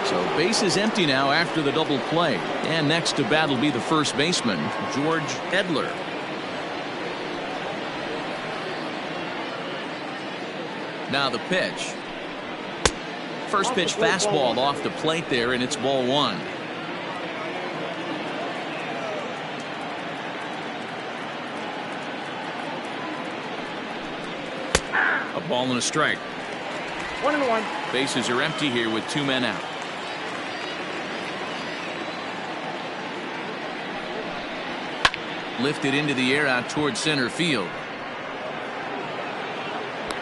So base is empty now after the double play. And next to bat will be the first baseman, George Edler. Now the pitch. First pitch fastball off the plate there, and it's ball 1. A ball and a strike. 1-1. Bases are empty here with 2 men out. Lifted into the air out towards center field.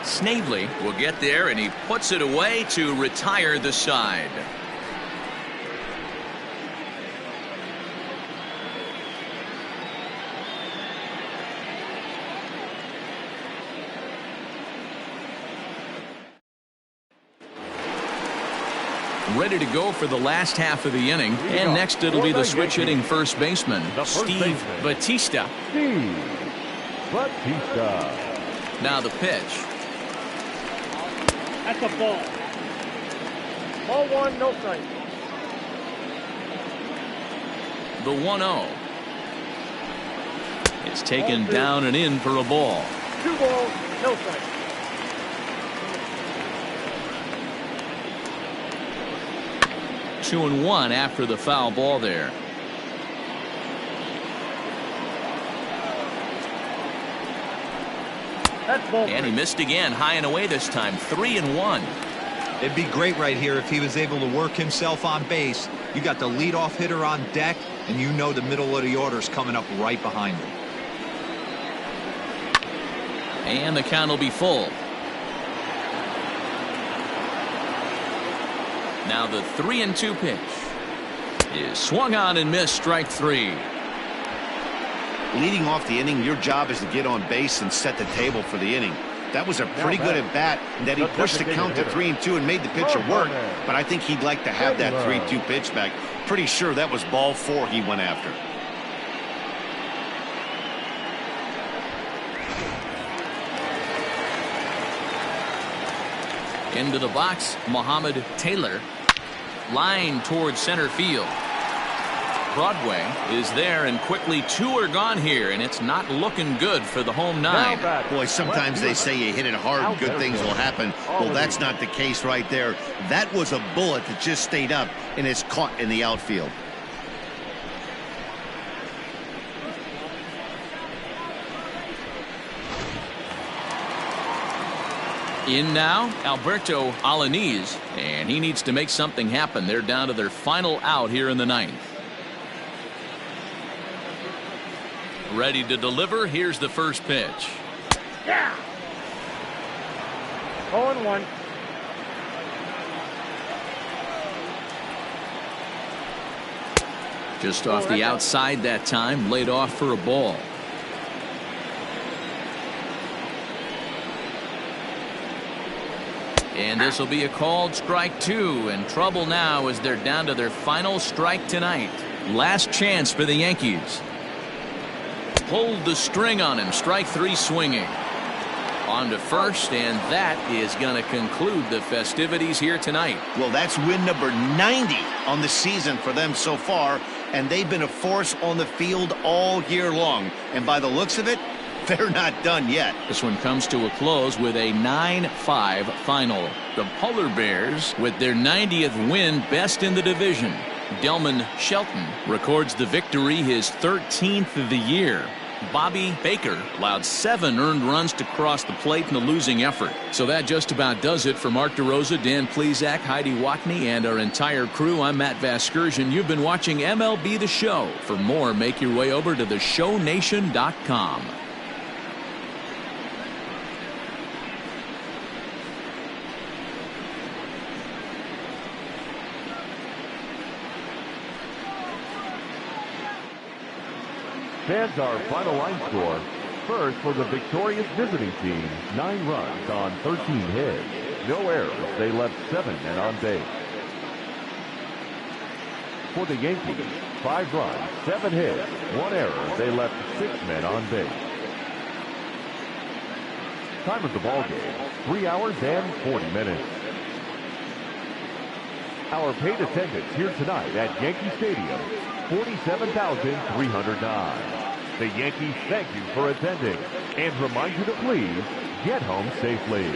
Snavely will get there, and he puts it away to retire the side. Ready to go for the last half of the inning. And next it'll be the switch hitting first baseman, Steve Batista. Steve Batista. Now the pitch. That's a ball. Ball 1, no strike. The 1-0. It's taken down and in for a ball. 2 balls, no strike. 2-1 after the foul ball there. And he missed again, high and away this time. 3-1. It'd be great right here if he was able to work himself on base. You got the leadoff hitter on deck, and you know the middle of the order is coming up right behind him. And the count will be full. Now the 3-2 pitch is swung on and missed, strike 3. Leading off the inning, your job is to get on base and set the table for the inning. That was a pretty good at bat, and that he pushed the count to 3-2 and made the pitcher work. But I think he'd like to have that 3-2 pitch back. Pretty sure that was ball 4 he went after. Into the box, Muhammad Taylor. Line towards center field. Broadway is there, and quickly 2 are gone here, and it's not looking good for the home 9. Boy, sometimes they say you hit it hard, good things will happen. Well, that's not the case right there. That was a bullet that just stayed up and is caught in the outfield. In now, Alberto Alaniz, and he needs to make something happen. They're down to their final out here in the 9th. Ready to deliver. Here's the first pitch. Yeah. 0-1. Just off the outside that time, laid off for a ball. And this will be a called strike 2, and trouble now as they're down to their final strike tonight. Last chance for the Yankees. Pulled the string on him. Strike 3 swinging. On to first, and that is going to conclude the festivities here tonight. Well, that's win number 90 on the season for them so far, and they've been a force on the field all year long. And by the looks of it, they're not done yet. This one comes to a close with a 9-5 final. The Polar Bears with their 90th win, best in the division. Delman Shelton records the victory, his 13th of the year. Bobby Baker allowed 7 earned runs to cross the plate in the losing effort. So that just about does it for Mark DeRosa, Dan Plesac, Heidi Watney, and our entire crew. I'm Matt Vasgersian. You've been watching MLB The Show. For more, make your way over to theshownation.com. Fans, our final line score. First, for the victorious visiting team, 9 runs on 13 hits. No errors. They left 7 men on base. For the Yankees, 5 runs, 7 hits, 1 error. They left 6 men on base. Time of the ball game, 3 hours and 40 minutes. Our paid attendance here tonight at Yankee Stadium, 47,309. The Yankees thank you for attending and remind you to please get home safely.